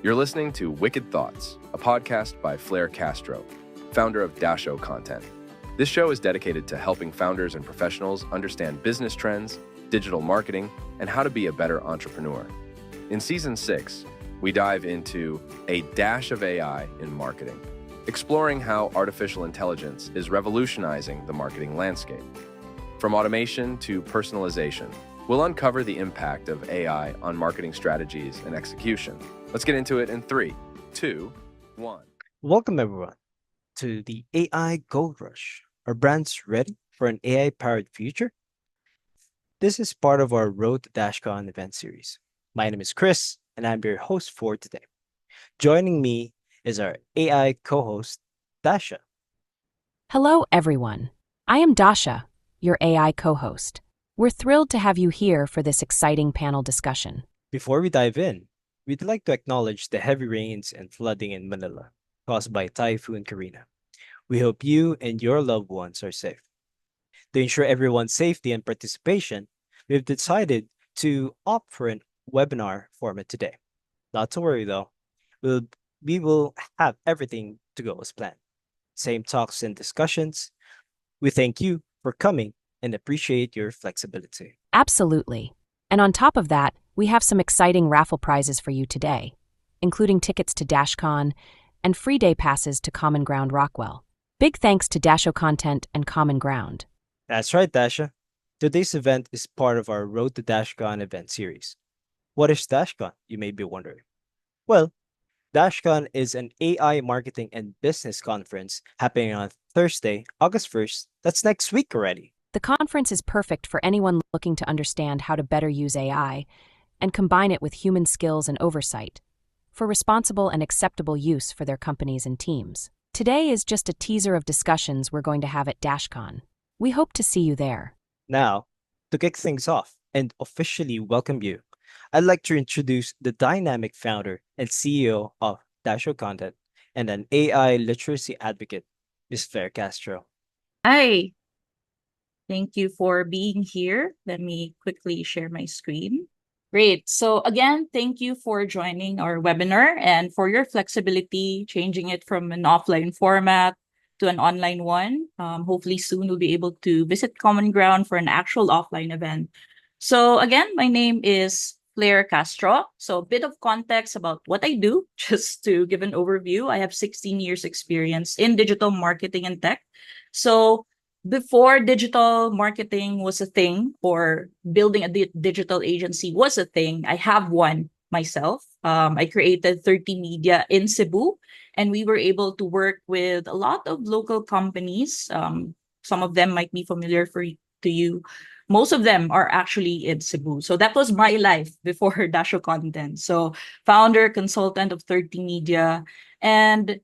You're listening to Wicked Thoughts, a podcast by Fleire Castro, founder of DashoContent. This show is dedicated to helping founders and professionals understand business trends, digital marketing, and how to be a better entrepreneur. In Season 6, we dive into a dash of AI in marketing, exploring how artificial intelligence is revolutionizing the marketing landscape. From automation to personalization, we'll uncover the impact of AI on marketing strategies and execution. Let's get into it in 3, 2, 1. Welcome, everyone, to the AI Gold Rush. Are brands ready for an AI-powered future? This is part of our Road to DashCon event series. My name is Chris, and I'm your host for today. Joining me is our AI co-host, Dasha. Hello, everyone. I am Dasha, your AI co-host. We're thrilled to have you here for this exciting panel discussion. Before we dive in, we'd like to acknowledge the heavy rains and flooding in Manila caused by Typhoon Karina. We hope you and your loved ones are safe. To ensure everyone's safety and participation, we've decided to opt for a webinar format today. Not to worry though, we will have everything to go as planned. Same talks and discussions. We thank you for coming and appreciate your flexibility. Absolutely. And on top of that, we have some exciting raffle prizes for you today, including tickets to DashCon and free day passes to Common Ground Rockwell. Big thanks to DashoContent and Common Ground. That's right, Dasha. Today's event is part of our Road to DashCon event series. What is DashCon, you may be wondering? Well, DashCon is an AI marketing and business conference happening on Thursday, August 1st. That's next week already. The conference is perfect for anyone looking to understand how to better use AI and combine it with human skills and oversight for responsible and acceptable use for their companies and teams. Today is just a teaser of discussions we're going to have at DashCon. We hope to see you there. Now, to kick things off and officially welcome you, I'd like to introduce the dynamic founder and CEO of DashoContent and an AI literacy advocate, Ms. Fleire Castro. Hi, thank you for being here. Let me quickly share my screen. Great. So again, thank you for joining our webinar and for your flexibility, changing it from an offline format to an online one. Hopefully soon we'll be able to visit Common Ground for an actual offline event. So again, my name is Fleire Castro. So a bit of context about what I do, just to give an overview. I have 16 years experience in digital marketing and tech. So before digital marketing was a thing or building a digital agency was a thing, I have one myself. I created 30 Media in Cebu, and we were able to work with a lot of local companies. Some of them might be familiar to you. Most of them are actually in Cebu. So that was my life before DashoContent. So founder, consultant of 30 Media. And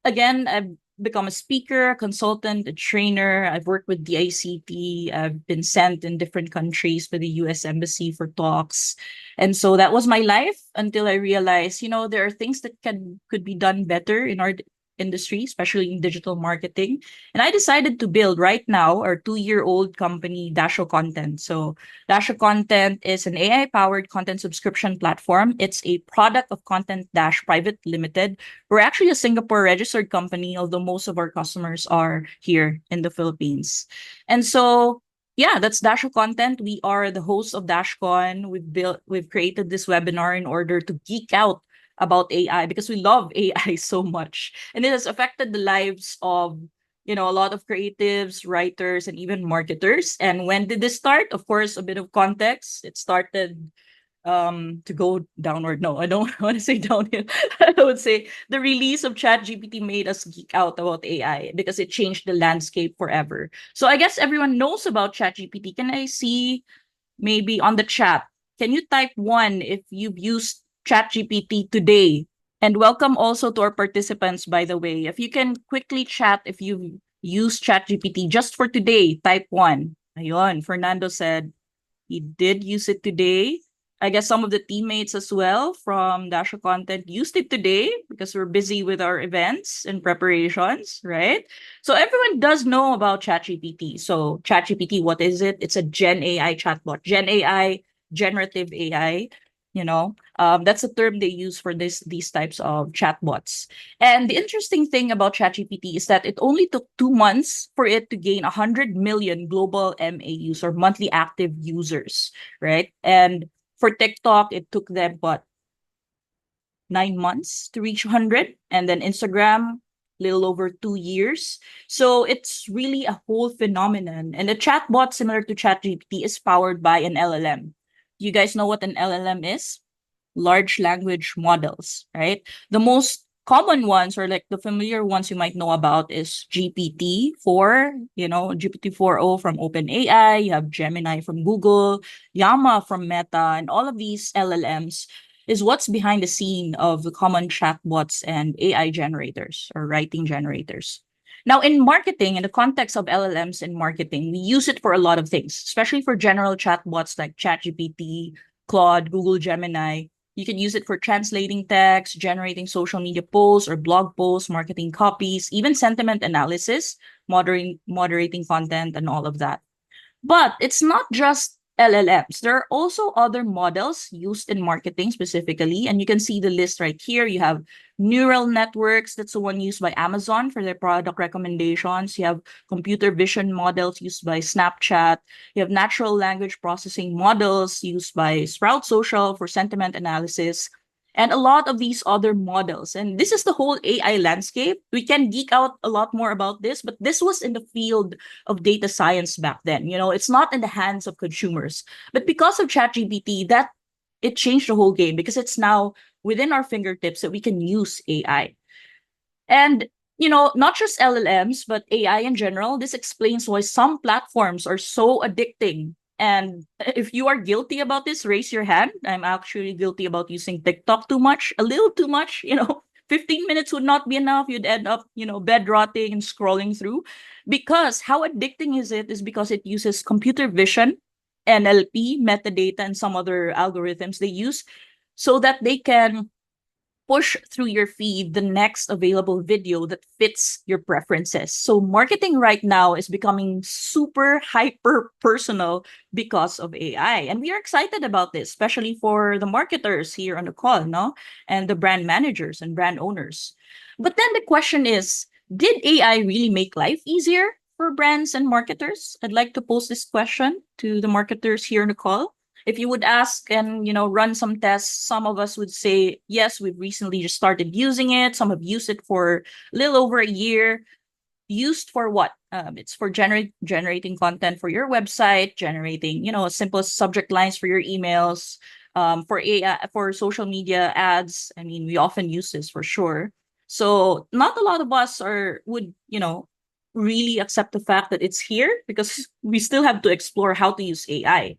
again, I've become a speaker, a consultant, a trainer. I've worked with the ICT. I've been sent in different countries for the US Embassy for talks. And so that was my life until I realized, there are things that could be done better in our industry, especially in digital marketing. And I decided to build right now our 2-year-old company, DashoContent. So DashoContent is an AI-powered content subscription platform. It's a product of Content Dash Private Limited. We're actually a Singapore-registered company, although most of our customers are here in the Philippines. And so yeah, that's DashoContent. We are the hosts of DashCon. We've created this webinar in order to geek out about AI because we love AI so much. And it has affected the lives of, a lot of creatives, writers, and even marketers. And when did this start? Of course, a bit of context. It started to go downward. No, I don't want to say downhill. I would say the release of ChatGPT made us geek out about AI because it changed the landscape forever. So I guess everyone knows about ChatGPT. Can I see maybe on the chat? Can you type 1 if you've used ChatGPT today? And welcome also to our participants, by the way. If you can quickly chat if you've used ChatGPT just for today, type 1. Ayun, Fernando said he did use it today. I guess some of the teammates as well from DashoContent used it today because we're busy with our events and preparations, right? So everyone does know about ChatGPT. So ChatGPT, what is it? It's a Gen AI chatbot. Gen AI, generative AI. That's a term they use for these types of chatbots. And the interesting thing about ChatGPT is that it only took 2 months for it to gain 100 million global MAUs, or monthly active users, right? And for TikTok, it took them, 9 months to reach 100, and then Instagram, little over 2 years. So it's really a whole phenomenon. And the chatbot, similar to ChatGPT, is powered by an LLM. You guys know what an LLM is? Large language models, right? The most common ones, or like the familiar ones you might know about, is GPT-4, GPT-4o from OpenAI, you have Gemini from Google, Llama from Meta, and all of these LLMs is what's behind the scene of the common chatbots and AI generators or writing generators. Now, in marketing, in the context of LLMs in marketing, we use it for a lot of things, especially for general chatbots like ChatGPT, Claude, Google Gemini. You can use it for translating text, generating social media posts or blog posts, marketing copies, even sentiment analysis, moderating content, and all of that. But it's not just LLMs. There are also other models used in marketing specifically, and you can see the list right here. You have neural networks, that's the one used by Amazon for their product recommendations. You have computer vision models used by Snapchat. You have natural language processing models used by Sprout Social for sentiment analysis, and a lot of these other models. And this is the whole AI landscape. We can geek out a lot more about this, but this was in the field of data science back then. It's not in the hands of consumers. But because of ChatGPT, it changed the whole game, because it's now within our fingertips that we can use AI. And not just LLMs, but AI in general. This explains why some platforms are so addicting. And if you are guilty about this, raise your hand. I'm actually guilty about using TikTok too much, a little too much. 15 minutes would not be enough. You'd end up, bed rotting and scrolling through. Because how addicting is it is because it uses computer vision, NLP, metadata, and some other algorithms they use so that they can push through your feed the next available video that fits your preferences. So marketing right now is becoming super hyper personal because of AI. And we are excited about this, especially for the marketers here on the call, no? And the brand managers and brand owners. But then the question is, did AI really make life easier for brands and marketers? I'd like to pose this question to the marketers here on the call. If you would ask and run some tests, some of us would say, yes, we've recently just started using it. Some have used it for a little over a year. Used for what? It's for generating content for your website, generating simple subject lines for your emails, for AI, for social media ads. I mean, we often use this for sure. So not a lot of us would really accept the fact that it's here, because we still have to explore how to use AI.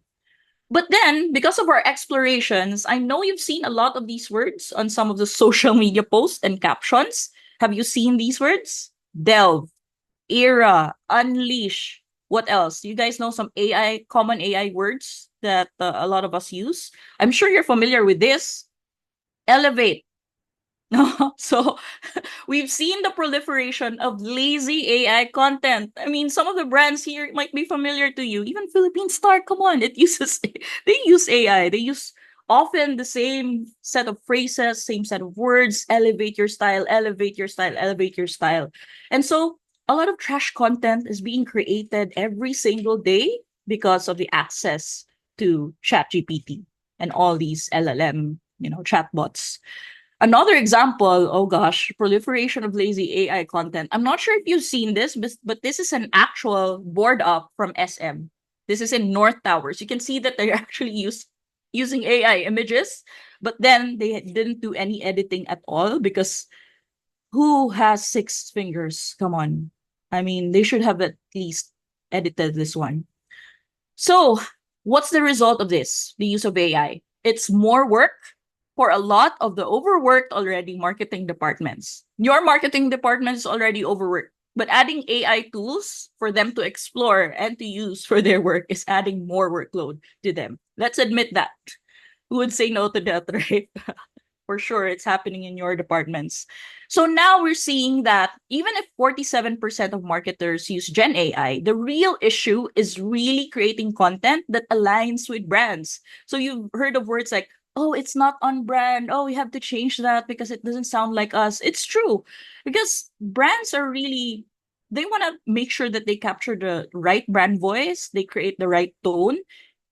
But then, because of our explorations, I know you've seen a lot of these words on some of the social media posts and captions. Have you seen these words? Delve, era, unleash. What else? Do you guys know some common AI words that a lot of us use? I'm sure you're familiar with this. Elevate. So we've seen the proliferation of lazy AI content. I mean, some of the brands here might be familiar to you. Even Philippine Star, come on, they use AI. They use often the same set of phrases, same set of words, elevate your style, elevate your style, elevate your style. And so a lot of trash content is being created every single day because of the access to ChatGPT and all these LLM, chatbots. Another example, oh gosh, proliferation of lazy AI content. I'm not sure if you've seen this, but this is an actual board up from SM. This is in North Towers. You can see that they're actually using AI images, but then they didn't do any editing at all, because who has 6 fingers? Come on. I mean, they should have at least edited this one. So what's the result of this? The use of AI. It's more work for a lot of the overworked already marketing departments. Your marketing department is already overworked, but adding AI tools for them to explore and to use for their work is adding more workload to them. Let's admit that. Who would say no to that, right? For sure, it's happening in your departments. So now we're seeing that even if 47% of marketers use Gen AI, the real issue is really creating content that aligns with brands. So you've heard of words like oh, it's not on brand. Oh, we have to change that because it doesn't sound like us. It's true because brands are really, they want to make sure that they capture the right brand voice, they create the right tone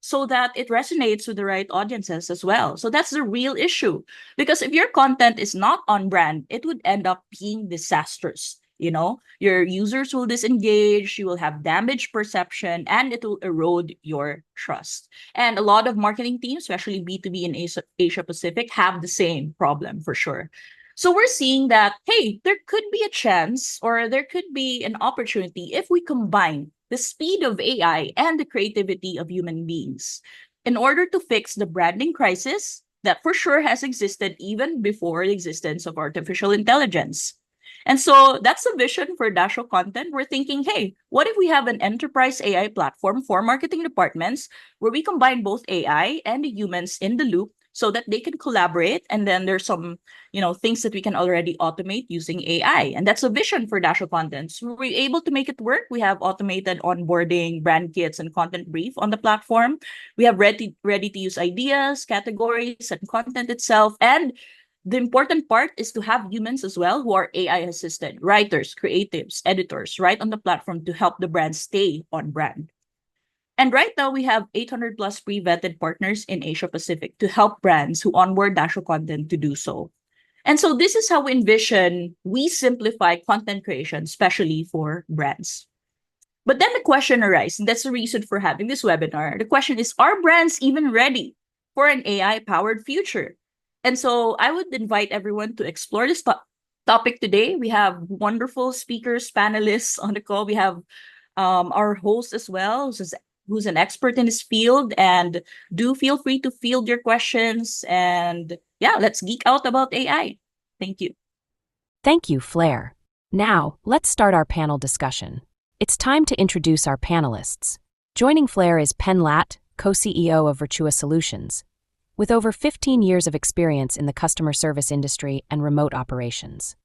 so that it resonates with the right audiences as well. So that's the real issue. Because if your content is not on brand, it would end up being disastrous. You know, your users will disengage, you will have damaged perception, and it will erode your trust. And a lot of marketing teams, especially B2B in Asia Pacific, have the same problem for sure. So we're seeing that, hey, there could be a chance or there could be an opportunity if we combine the speed of AI and the creativity of human beings in order to fix the branding crisis that for sure has existed even before the existence of artificial intelligence. And so that's the vision for DashoContent. We're thinking, hey, what if we have an enterprise AI platform for marketing departments where we combine both AI and the humans in the loop so that they can collaborate? And then there's some, things that we can already automate using AI. And that's a vision for DashoContent. So we're able to make it work. We have automated onboarding, brand kits, and content brief on the platform. We have ready to use ideas, categories, and content itself. And the important part is to have humans as well who are AI assisted, writers, creatives, editors, right on the platform to help the brand stay on brand. And right now we have 800 plus pre-vetted partners in Asia Pacific to help brands who onboard DashoContent to do so. And so this is how we envision we simplify content creation, especially for brands. But then the question arises, and that's the reason for having this webinar. The question is, are brands even ready for an AI-powered future? And so I would invite everyone to explore this topic today. We have wonderful speakers, panelists on the call. We have our host as well, who's an expert in his field. And do feel free to field your questions. And yeah, let's geek out about AI. Thank you. Thank you, Fleire. Now, let's start our panel discussion. It's time to introduce our panelists. Joining Fleire is Penn Lat, co-CEO of Virtua Solutions, with over 15 years of experience in the customer service industry and remote operations.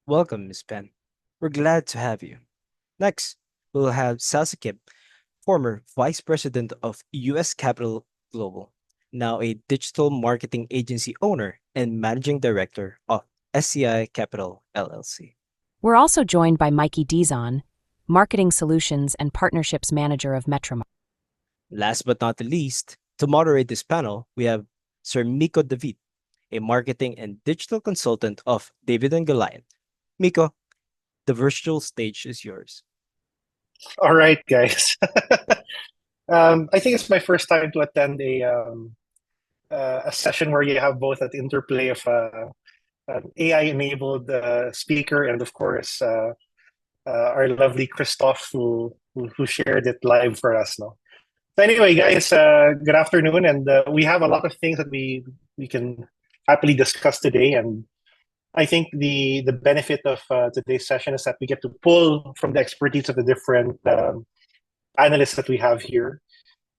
Welcome, Ms. Penn. We're glad to have you. Next, we'll have Sal Saqeb, former Vice President of SCI Capital Global, now a digital marketing agency owner and Managing Director of SCI Capital, LLC. We're also joined by Mykee Dizon, Marketing Solutions and Partnerships Manager of MetroMart. Last but not the least, to moderate this panel, we have Sir Miko David, a marketing and digital consultant of David and Golyat. Miko, the virtual stage is yours. All right, guys. I think it's my first time to attend a session where you have both an interplay of an AI-enabled speaker and, of course, our lovely Christoph who shared it live for us. No? So anyway, guys, good afternoon, and we have a lot of things that we can happily discuss today. And I think the benefit of today's session is that we get to pull from the expertise of the different panelists that we have here.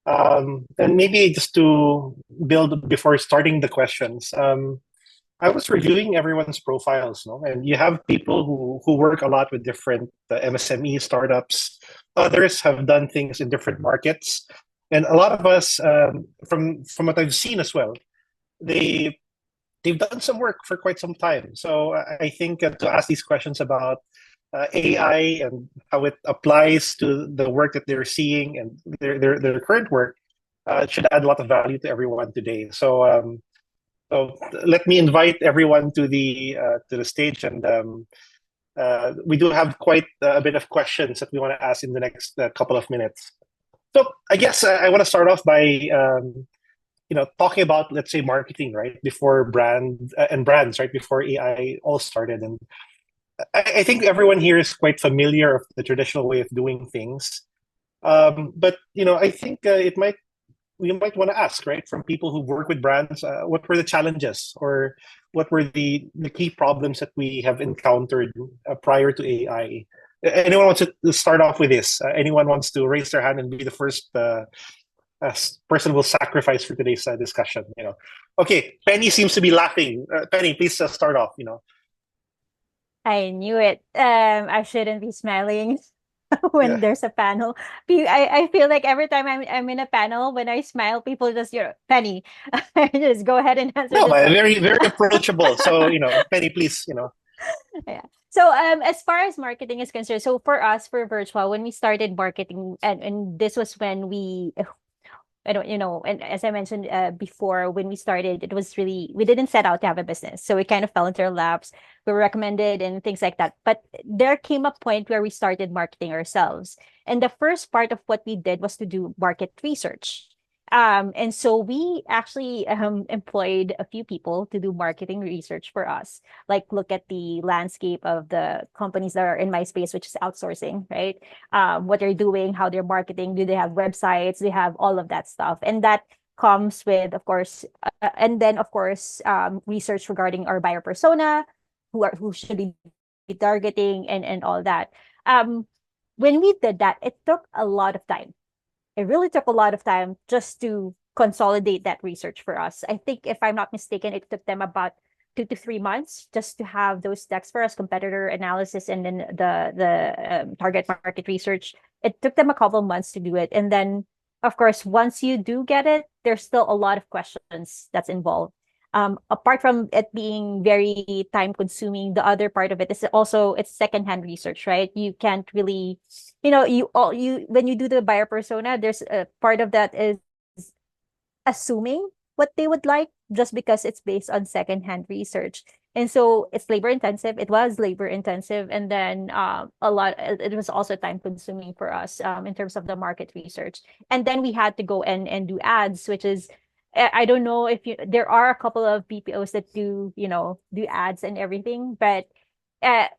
And maybe just to build before starting the questions, I was reviewing everyone's profiles, no? And you have people who work a lot with different MSME startups. Others have done things in different markets. And a lot of us, from what I've seen as well, they've done some work for quite some time. So I think to ask these questions about AI and how it applies to the work that they're seeing and their current work should add a lot of value to everyone today. So let me invite everyone to the stage, and we do have quite a bit of questions that we want to ask in the next couple of minutes. So I guess I want to start off by talking about, let's say, marketing, right, before brands, right, before AI all started. And I think everyone here is quite familiar of the traditional way of doing things. But I think we might want to ask, right, from people who work with brands, what were the challenges or what were the key problems that we have encountered prior to AI? Anyone wants to start off with this? Anyone wants to raise their hand and be the first person we'll sacrifice for today's discussion? Okay, Penny seems to be laughing. Penny, please start off. I knew it. I shouldn't be smiling. when Yeah. there's a panel. I feel like every time I'm in a panel, when I smile, people just, Penny, just go ahead and answer No, this but one. very, very approachable. So, Penny, please, Yeah. So as far as marketing is concerned, so for us for virtual, when we started marketing, and this was when I don't, and as I mentioned before, when we started, it was really, we didn't set out to have a business. So it kind of fell into our laps. We were recommended and things like that. But there came a point where we started marketing ourselves. And the first part of what we did was to do market research. And so we actually employed a few people to do marketing research for us, like look at the landscape of the companies that are in my space, which is outsourcing, right? What they're doing, how they're marketing, do they have websites, they have all of that stuff. And that comes with, of course, and then of course, research regarding our buyer persona, who should we be targeting, and all that. Um, when we did that, it took a lot of time. It really took a lot of time just to consolidate that research for us. I think, if I'm not mistaken, it took them about 2 to 3 months just to have those decks for us, competitor analysis, and then the target market research. It took them a couple of months to do it, and then of course, once you do get it, there's still a lot of questions that's involved. Apart from it being very time consuming, the other part of it is also it's secondhand research, right? You can't really, you when you do the buyer persona, there's a part of that is assuming what they would like just because it's based on secondhand research. And so it's labor intensive. It was labor intensive. And then it was also time consuming for us in terms of the market research. And then we had to go and do ads, which is, I don't know if there are a couple of BPOs that do ads and everything, but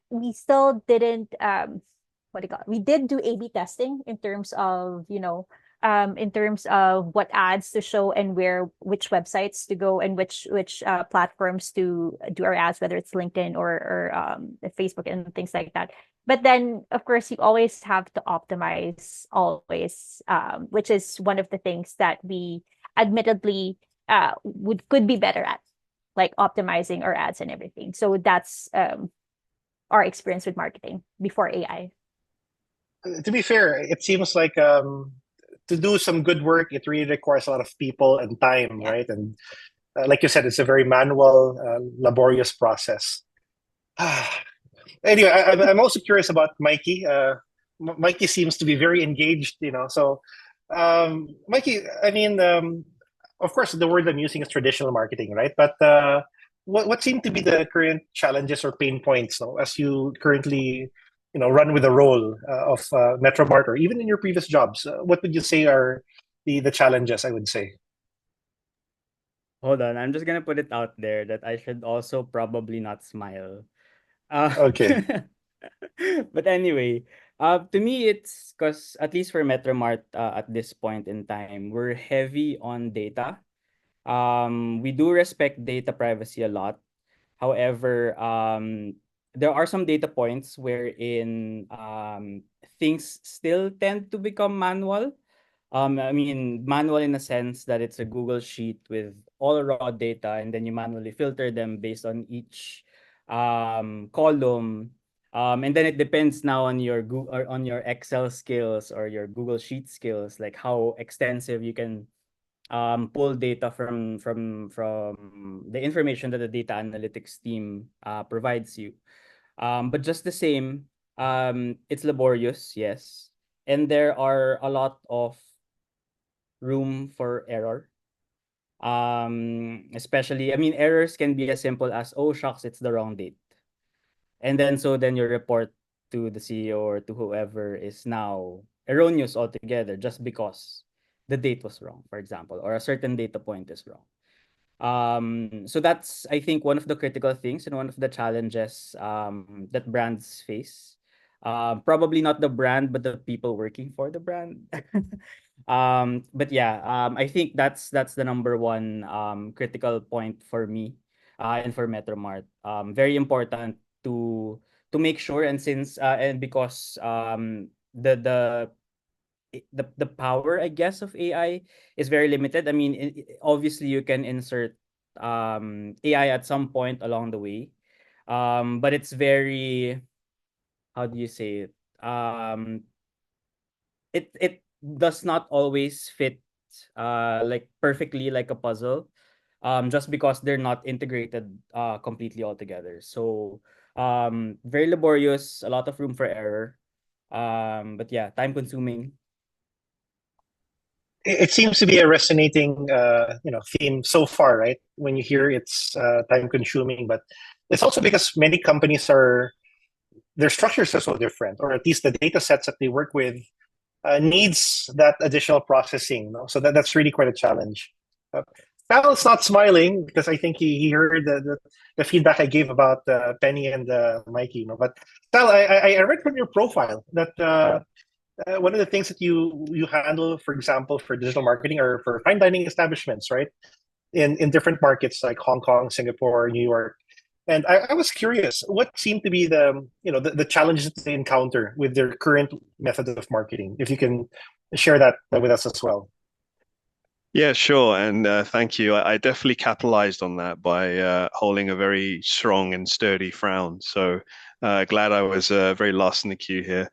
we still didn't, what do you call it? We did do A/B testing in terms of, in terms of what ads to show and which websites to go, and which platforms to do our ads, whether it's LinkedIn or Facebook and things like that. But then, of course, you always have to optimize always, which is one of the things that we admittedly could be better at, like optimizing our ads and everything. So that's our experience with marketing before AI. To be fair, it seems like to do some good work, it really requires a lot of people and time, Yeah. right? And like you said, it's a very manual, laborious process. Anyway, I'm also curious about Mykee. Mykee seems to be very engaged, So, Mykee, I mean, of course, the word I'm using is traditional marketing, right? But what seem to be the current challenges or pain points, as you currently, run with the role of MetroMart, or even in your previous jobs? What would you say are the challenges? I would say. Hold on, I'm just gonna put it out there that I should also probably not smile. Uh, Okay. but anyway, to me, it's because at least for MetroMart, at this point in time, we're heavy on data. We do respect data privacy a lot. However, there are some data points wherein things still tend to become manual. I mean, manual in a sense that it's a Google sheet with all raw data, and then you manually filter them based on each column. And then it depends now on your or on your Excel skills or your Google Sheet skills, like how extensive you can pull data from the information that the data analytics team provides you. But just the same, it's laborious, yes, and there are a lot of room for error. Especially, I mean, errors can be as simple as, oh shucks, it's the wrong date. And then then your report to the CEO or to whoever is now erroneous altogether just because the date was wrong, for example, or a certain data point is wrong. So that's, I think, one of the critical things and one of the challenges that brands face. Probably not the brand, but the people working for the brand. But yeah, I think that's the number one critical point for me and for MetroMart. Very important to make sure, and since and because the power, I guess, of AI is very limited. I mean, obviously you can insert AI at some point along the way, but it's very, how do you say it? it does not always fit like perfectly like a puzzle, just because they're not integrated completely all together. So very laborious, a lot of room for error. But yeah, time consuming. It seems to be a resonating theme so far, right? When you hear it's time consuming, but it's also because many companies their structures are so different, or at least the data sets that they work with needs that additional processing. No? So that's really quite a challenge. Sal's not smiling because I think he heard the feedback I gave about Penny and Mykee. No? But Sal, I read from your profile that one of the things that you handle, for example, for digital marketing or for fine dining establishments, right? In different markets like Hong Kong, Singapore, New York. And I was curious, what seemed to be the challenges that they encounter with their current method of marketing? If you can share that with us as well. Yeah, sure. And thank you. I definitely capitalized on that by holding a very strong and sturdy frown. So glad I was very last in the queue here.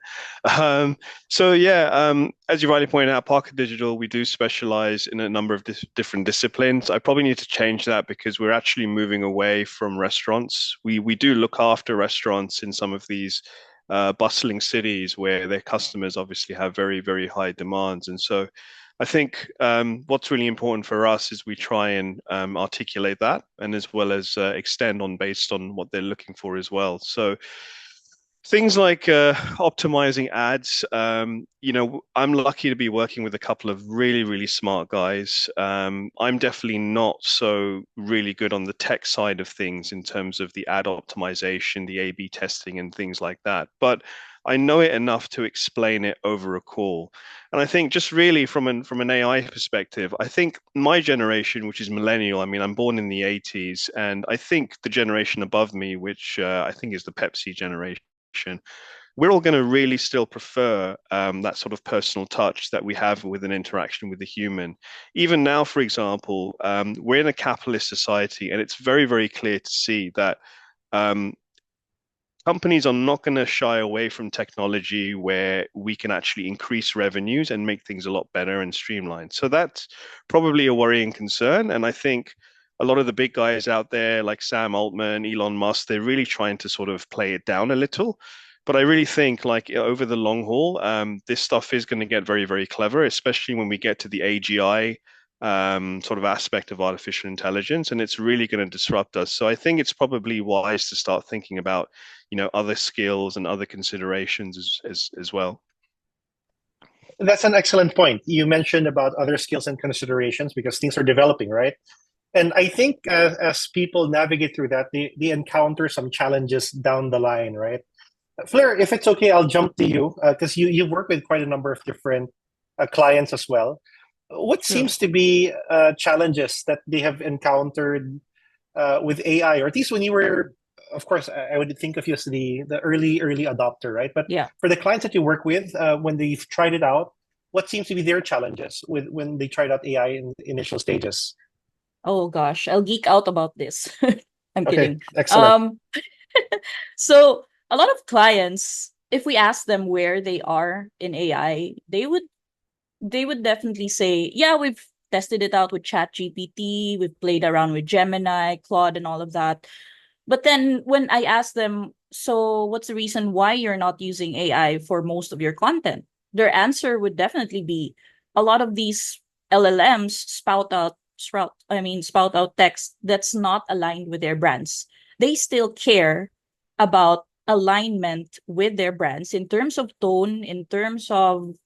So yeah, as you rightly pointed out, Parker Digital, we do specialize in a number of different disciplines. I probably need to change that because we're actually moving away from restaurants. We do look after restaurants in some of these bustling cities where their customers obviously have very, very high demands. And so I think what's really important for us is we try and articulate that, and as well as extend on based on what they're looking for as well. So things like optimizing ads, I'm lucky to be working with a couple of really, really smart guys. I'm definitely not so really good on the tech side of things in terms of the ad optimization, the A/B testing, and things like that. But I know it enough to explain it over a call. And I think just really from an AI perspective, I think my generation, which is millennial, I mean, I'm born in the 80s, and I think the generation above me, which I think is the Pepsi generation, we're all going to really still prefer that sort of personal touch that we have with an interaction with the human. Even now, for example, we're in a capitalist society, and it's very, very clear to see that companies are not going to shy away from technology where we can actually increase revenues and make things a lot better and streamlined. So that's probably a worrying concern. And I think a lot of the big guys out there, like Sam Altman, Elon Musk, they're really trying to sort of play it down a little. But I really think, like, over the long haul, this stuff is going to get very, very clever, especially when we get to the AGI sort of aspect of artificial intelligence, and it's really going to disrupt us. So I think it's probably wise to start thinking about, other skills and other considerations as well. That's an excellent point. You mentioned about other skills and considerations because things are developing, right? And I think as people navigate through that, they encounter some challenges down the line, right? Fleire, if it's okay, I'll jump to you because you work with quite a number of different clients as well. What seems to be challenges that they have encountered with AI, or at least when you were, of course, I would think of you as the early adopter, right? But Yeah. for the clients that you work with, when they've tried it out, what seems to be their challenges when they tried out AI in the initial stages? Oh gosh, I'll geek out about this. I'm Okay, kidding. excellent. So a lot of clients, if we ask them where they are in AI, they would definitely say, yeah, we've tested it out with ChatGPT, we've played around with Gemini, Claude, and all of that. But then when I ask them, so what's the reason why you're not using AI for most of your content? Their answer would definitely be a lot of these LLMs spout out text that's not aligned with their brands. They still care about alignment with their brands in terms of tone, in terms of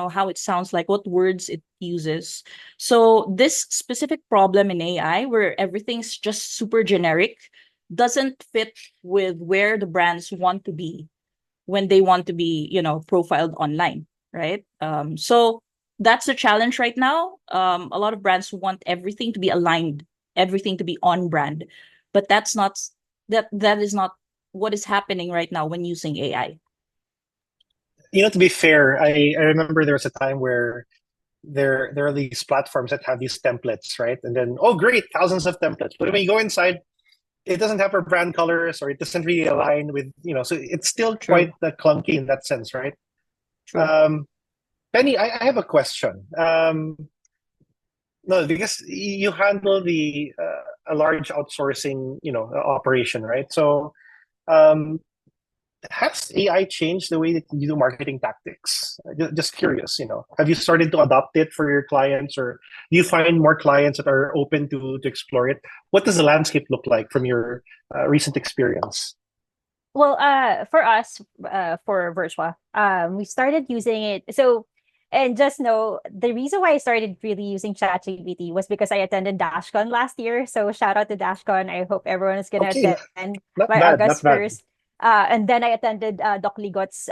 how it sounds like, what words it uses. So this specific problem in AI where everything's just super generic doesn't fit with where the brands want to be when they want to be profiled online, right? So that's the challenge right now. A lot of brands want everything to be aligned, everything to be on brand, but that is not what is happening right now when using AI. To be fair, I remember there was a time where there are these platforms that have these templates, right? And then, oh great, thousands of templates. But when you go inside, it doesn't have our brand colors, or it doesn't really align with, so it's still True. quite clunky in that sense, right? True. Penny, I have a question. No, because you handle the a large outsourcing, operation, right? So, um, has AI changed the way that you do marketing tactics? Just curious, have you started to adopt it for your clients, or do you find more clients that are open to explore it? What does the landscape look like from your recent experience? Well, for us, for Virtua, we started using it. So, and just know the reason why I started really using ChatGPT was because I attended DashCon last year. So shout out to DashCon. I hope everyone is gonna Okay, attend not by bad, not August bad. 1st. And then I attended Doc Ligot's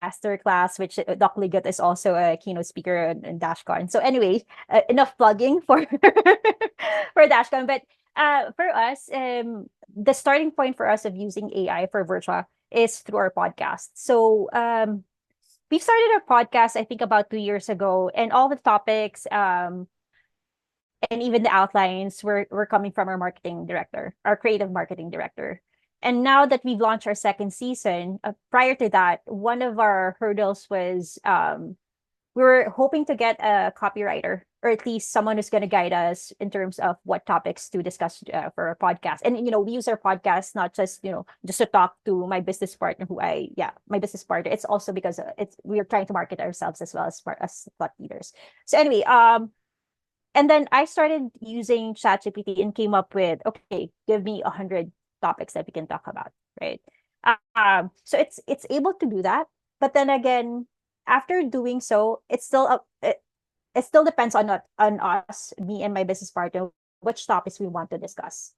master class, which Doc Ligot is also a keynote speaker in DashCon. So anyway, enough plugging for for DashCon. But for us, the starting point for us of using AI for Virtua is through our podcast. So we started our podcast, I think, about 2 years ago, and all the topics and even the outlines were coming from our marketing director, our creative marketing director. And now that we've launched our second season, prior to that, one of our hurdles was we were hoping to get a copywriter, or at least someone who's going to guide us in terms of what topics to discuss for our podcast. And we use our podcast not just just to talk to my business partner, my business partner. It's also because we are trying to market ourselves as well as thought leaders. So anyway, and then I started using ChatGPT and came up with, okay, give me 100 topics that we can talk about, right? So it's able to do that, but then again, after doing so, it still depends on us, me and my business partner, which topics we want to discuss.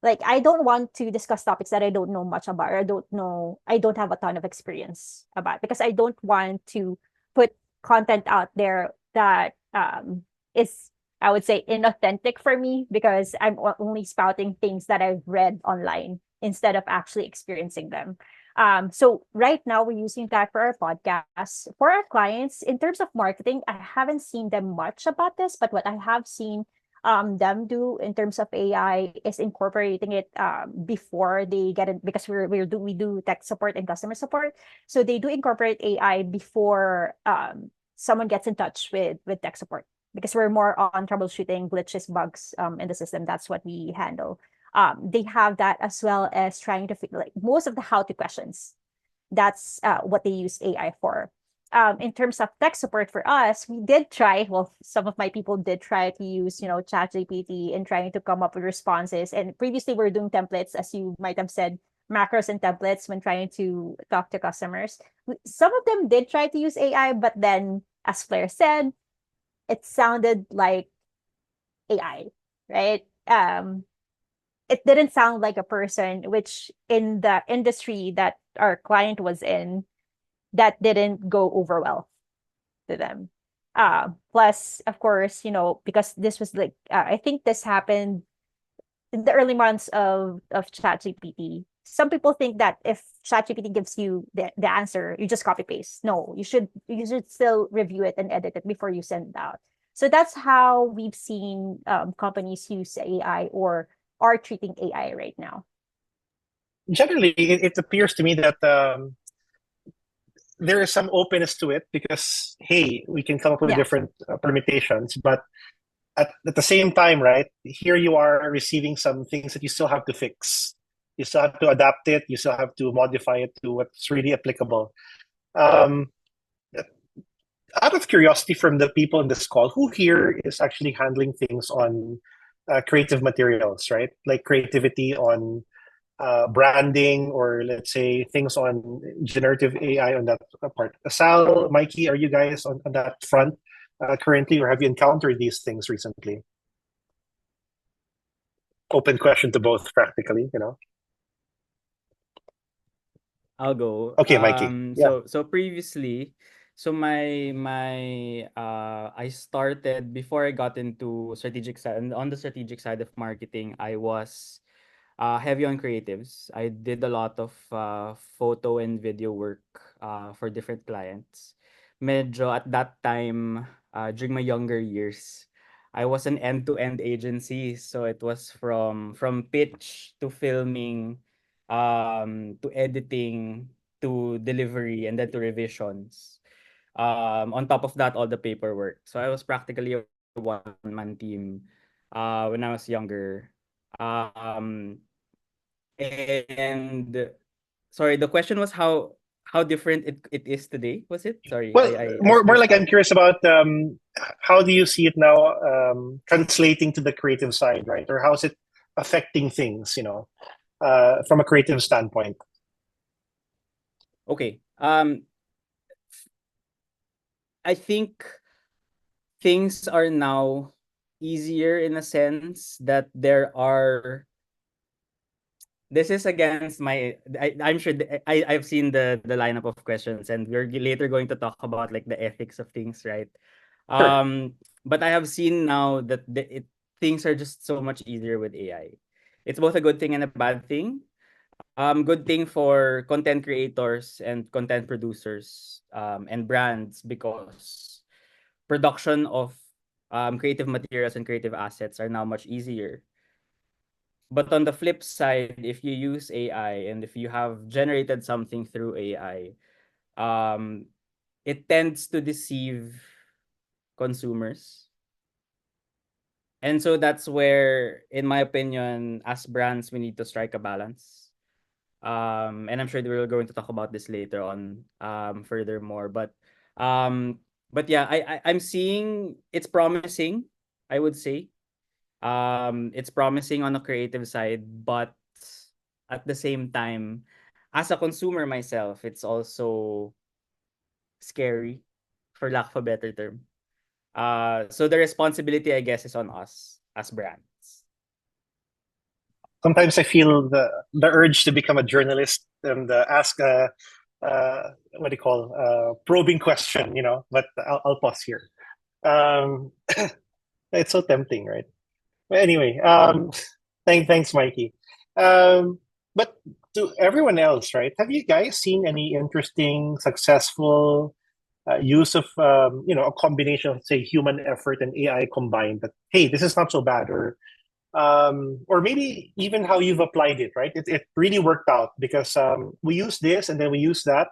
Like, I don't want to discuss topics that I don't know much about, or I don't have a ton of experience about, because I don't want to put content out there that is, I would say, inauthentic for me, because I'm only spouting things that I've read online instead of actually experiencing them. So right now we're using that for our podcast. For our clients, in terms of marketing, I haven't seen them much about this, but what I have seen them do in terms of AI is incorporating it before they get it, because we do tech support and customer support. So they do incorporate AI before someone gets in touch with tech support, because we're more on troubleshooting glitches, bugs in the system. That's what we handle. They have that, as well as trying to like most of the how-to questions. That's what they use AI for. In terms of tech support for us, we did try. Well, some of my people did try to use, ChatGPT and trying to come up with responses. And previously, we are doing templates, as you might have said, macros and templates when trying to talk to customers. Some of them did try to use AI, but then, as Fleire said, it sounded like AI, right? It didn't sound like a person, which in the industry that our client was in, that didn't go over well to them. Plus, of course, because this was like, I think this happened in the early months of ChatGPT. Some people think that if ChatGPT gives you the answer, you just copy paste. No, you should still review it and edit it before you send it out. So that's how we've seen companies use AI, or are treating AI right now. Generally, it appears to me that there is some openness to it, because, hey, we can come up with Yeah. different permutations, but at the same time, right, here you are receiving some things that you still have to fix. You still have to adapt it. You still have to modify it to what's really applicable. Out of curiosity, from the people in this call, who here is actually handling things on creative materials, right? Like creativity on branding, or let's say things on generative AI on that part. Sal, Mykee, are you guys on that front currently, or have you encountered these things recently? Open question to both, practically. I'll go. Okay, Mykee. Yeah. So previously, so I started before I got into strategic side, and on the strategic side of marketing, I was heavy on creatives. I did a lot of photo and video work for different clients. Medyo at that time, during my younger years, I was an end-to-end agency. So it was from pitch to filming, to editing, to delivery, and then to revisions. On top of that, all the paperwork. So I was practically a one-man team when I was younger. Um, and sorry, the question was how different it is today, was it? Sorry, Well, I more like missed I'm that. curious about how do you see it now translating to the creative side, right? Or how's it affecting things, from a creative standpoint? Okay. I think things are now easier in a sense that this is against I'm sure I've seen the lineup of questions, and we're later going to talk about like the ethics of things, right? Sure. But I have seen now that things are just so much easier with AI. It's both a good thing and a bad thing. Good thing for content creators and content producers and brands, because production of creative materials and creative assets are now much easier. But on the flip side, if you use AI and if you have generated something through AI, um, it tends to deceive consumers. And so that's where, in my opinion, as brands, we need to strike a balance. And I'm sure that we're going to talk about this later on, furthermore. But yeah, I'm seeing it's promising, I would say. It's promising on the creative side, but at the same time, as a consumer myself, it's also scary, for lack of a better term. So the responsibility, I guess, is on us as brands. Sometimes I feel the urge to become a journalist and ask what do you call probing question, But I'll pause here. Um, it's so tempting, right? But anyway, thanks, Mykee. But to everyone else, right? Have you guys seen any interesting, successful use of a combination of, say, human effort and AI combined? That, hey, this is not so bad, or maybe even how you've applied it, right? It really worked out because we used this and then we used that,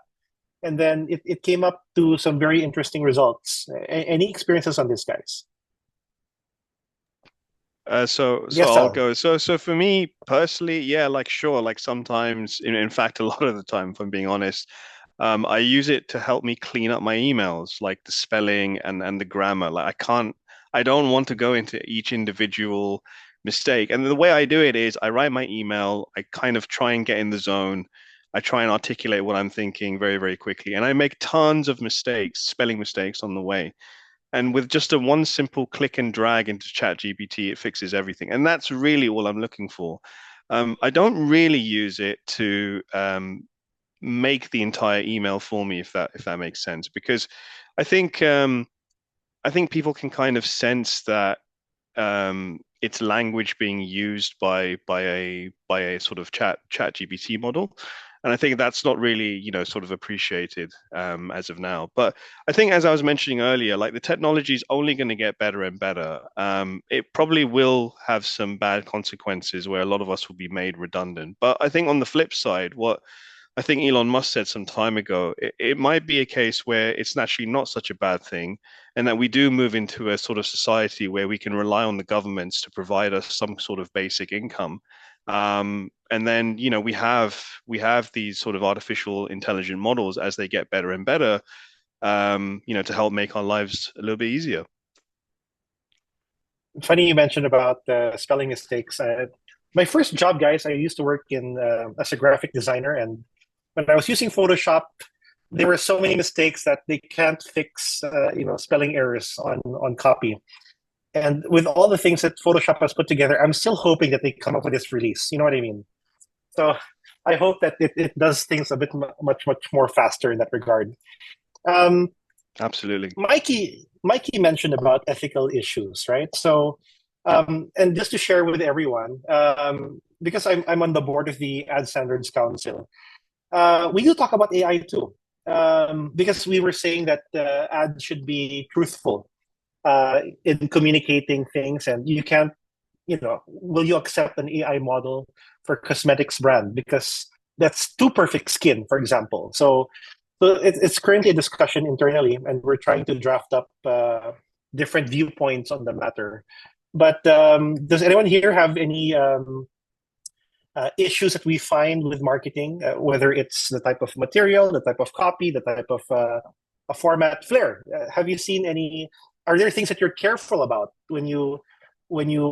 and then it came up to some very interesting results. Any experiences on this, guys? So Yes, I'll Sal. go. So for me personally, yeah, like sure, like sometimes, in fact, a lot of the time, if I'm being honest, I use it to help me clean up my emails, like the spelling and the grammar. Like I don't want to go into each individual mistake. And the way I do it is I write my email, I kind of try and get in the zone. I try and articulate what I'm thinking very, very quickly. And I make tons of mistakes, spelling mistakes on the way. And with just a one simple click and drag into ChatGPT, it fixes everything. And that's really all I'm looking for. I don't really use it to make the entire email for me, if that makes sense, because I think I think people can kind of sense that it's language being used by a sort of chat GPT model, and I think that's not really sort of appreciated as of now. But I think, as I was mentioning earlier, like the technology is only going to get better and better. It probably will have some bad consequences where a lot of us will be made redundant. But I think on the flip side, what I think Elon Musk said some time ago, it might be a case where it's actually not such a bad thing, and that we do move into a sort of society where we can rely on the governments to provide us some sort of basic income. And then, we have these sort of artificial intelligent models as they get better and better, to help make our lives a little bit easier. Funny you mentioned about spelling mistakes. My first job, guys, I used to work in as a graphic designer, and when I was using Photoshop, there were so many mistakes that they can't fix, spelling errors on copy. And with all the things that Photoshop has put together, I'm still hoping that they come up with this release. You know what I mean? So I hope that it does things a bit much more faster in that regard. Um, Absolutely. Mykee mentioned about ethical issues, right? So, and just to share with everyone, because I'm on the board of the Ad Standards Council, we do talk about AI too, because we were saying that ads should be truthful in communicating things, and you can't, will you accept an AI model for cosmetics brand because that's too perfect skin, for example? So So it's currently a discussion internally, and we're trying to draft up different viewpoints on the matter. But does anyone here have any issues that we find with marketing, whether it's the type of material, the type of copy, the type of a format? Fleire, have you seen any? Are there things that you're careful about when you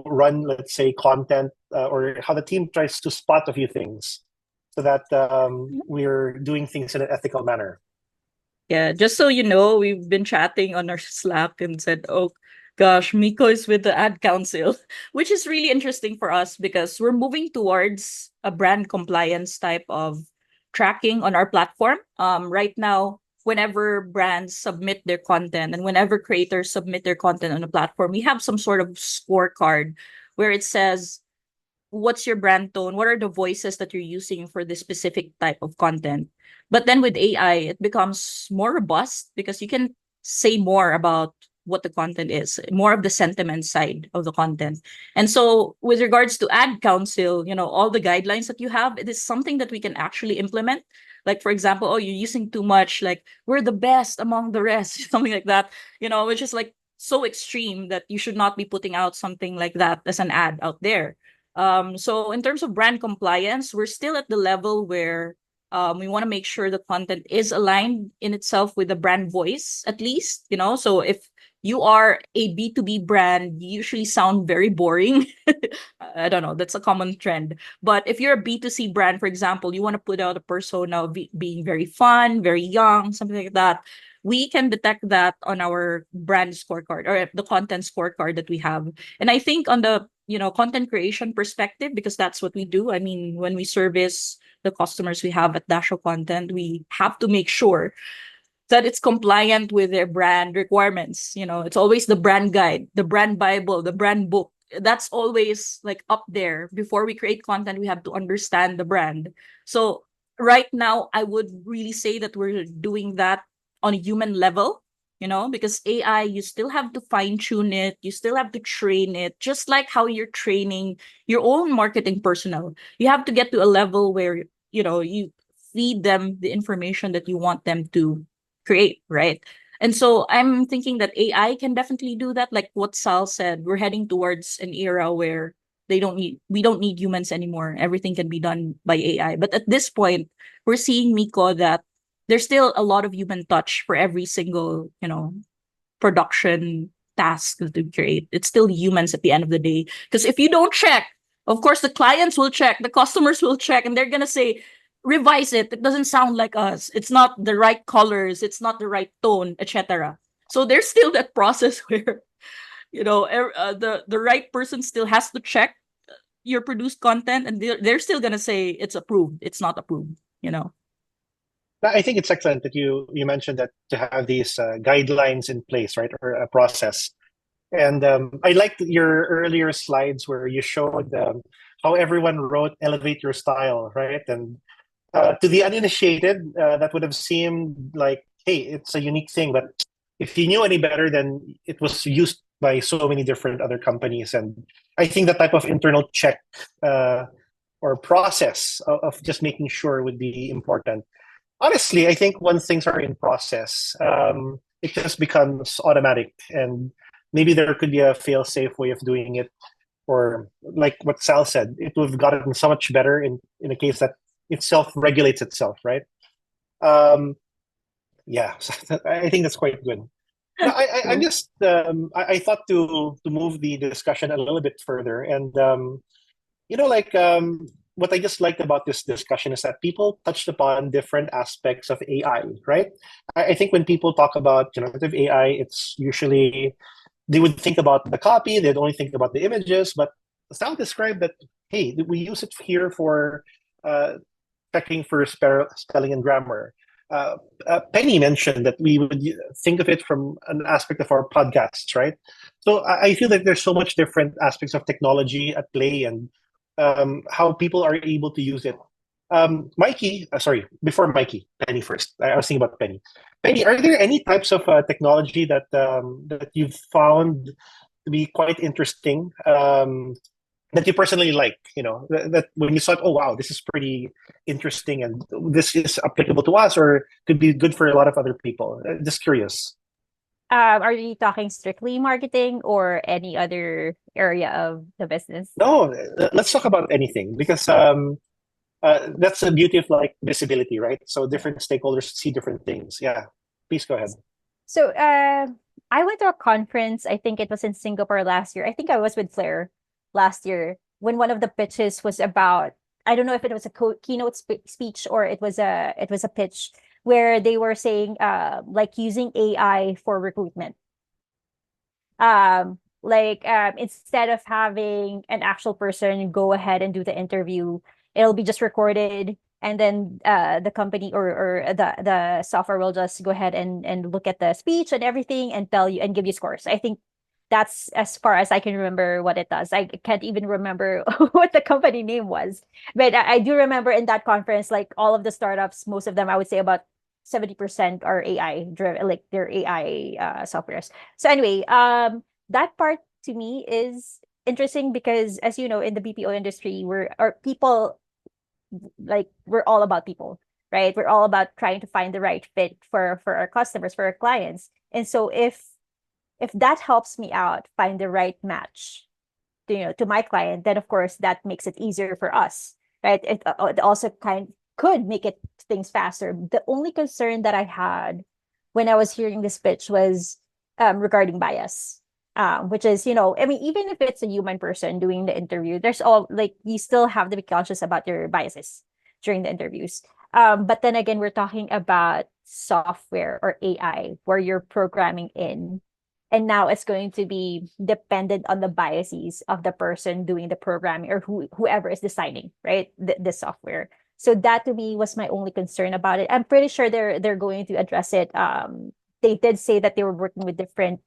run, let's say, content, or how the team tries to spot a few things so that we're doing things in an ethical manner? Yeah, just so you know, we've been chatting on our Slack and said, oh gosh, Miko is with the ad council, which is really interesting for us because we're moving towards a brand compliance type of tracking on our platform. Right now, whenever brands submit their content and whenever creators submit their content on a platform, we have some sort of scorecard where it says, what's your brand tone? What are the voices that you're using for this specific type of content? But then with AI, it becomes more robust because you can say more about what the content is, more of the sentiment side of the content. And so with regards to ad council, all the guidelines that you have, it is something that we can actually implement. Like, for example, oh, you're using too much, like, we're the best among the rest, something like that, which is like so extreme that you should not be putting out something like that as an ad out there. So in terms of brand compliance, we're still at the level where we want to make sure the content is aligned in itself with the brand voice, at least, so if you are a B2B brand, you usually sound very boring. I don't know, that's a common trend. But if you're a B2C brand, for example, you want to put out a persona of being very fun, very young, something like that. We can detect that on our brand scorecard or the content scorecard that we have. And I think on the content creation perspective, because that's what we do. I mean, when we service the customers we have at DashoContent, we have to make sure that it's compliant with their brand requirements. It's always the brand guide, the brand Bible, the brand book. That's always like up there. Before we create content, we have to understand the brand. So right now, I would really say that we're doing that on a human level, because AI, you still have to fine tune it. You still have to train it, just like how you're training your own marketing personnel. You have to get to a level where, you feed them the information that you want them to create, right? And so I'm thinking that AI can definitely do that. Like what Sal said, we're heading towards an era where we don't need humans anymore. Everything can be done by AI. But at this point, we're seeing, Miko, that there's still a lot of human touch for every single, production task that we create. It's still humans at the end of the day. Because if you don't check, of course, the clients will check, the customers will check, and they're going to say, revise it. It doesn't sound like us. It's not the right colors. It's not the right tone, etc. So there's still that process where, the right person still has to check your produced content, and they're still gonna say it's approved. It's not approved. I think it's excellent that you mentioned that to have these guidelines in place, right, or a process. And I liked your earlier slides where you showed how everyone wrote "elevate your style," right? And to the uninitiated, that would have seemed like, hey, it's a unique thing. But if you knew any better, then it was used by so many different other companies. And I think that type of internal check or process of just making sure would be important. Honestly, I think once things are in process, it just becomes automatic. And maybe there could be a fail-safe way of doing it. Or like what Sal said, it would have gotten so much better in a case that it self-regulates itself, right? Yeah, I think that's quite good. Now, I'm just I thought to move the discussion a little bit further, and what I just liked about this discussion is that people touched upon different aspects of AI, right? I think when people talk about generative AI, it's usually they would think about the copy, they'd only think about the images, but Sal described that, hey, we use it here for checking for spelling and grammar. Penny mentioned that we would think of it from an aspect of our podcasts, right? So I feel like there's so much different aspects of technology at play and how people are able to use it. Mykee, before Mykee, Penny first. I was thinking about Penny. Penny, are there any types of technology that you've found to be quite interesting that you personally like, that when you thought, oh wow, this is pretty interesting and this is applicable to us or could be good for a lot of other people? Just curious. Are you talking strictly marketing or any other area of the business? No, let's talk about anything because that's the beauty of like visibility, right? So different stakeholders see different things. Yeah, please go ahead. So I went to a conference, I think it was in Singapore last year. I think I was with Fleire last year when one of the pitches was about, I don't know if it was a keynote speech or it was a pitch where they were saying like using AI for recruitment. Instead of having an actual person go ahead and do the interview, it'll be just recorded, and then the company or the software will just go ahead and look at the speech and everything and tell you and give you scores. I think that's as far as I can remember what it does. I can't even remember what the company name was, but I do remember in that conference, like all of the startups, most of them, I would say about 70% are AI driven, like they're AI softwares. So anyway, that part to me is interesting because, as you know, in the BPO industry, we're all about people, right? We're all about trying to find the right fit for our customers, for our clients. And so if that helps me out find the right match to my client, then of course that makes it easier for us, right? It also could make things faster. The only concern that I had when I was hearing this pitch was regarding bias, which is, I mean, even if it's a human person doing the interview, there's you still have to be conscious about your biases during the interviews. But then again, we're talking about software or AI where you're programming in, and now it's going to be dependent on the biases of the person doing the programming or whoever is designing, right, the software. So that to me was my only concern about it. I'm pretty sure they're going to address it. They did say that they were working with different,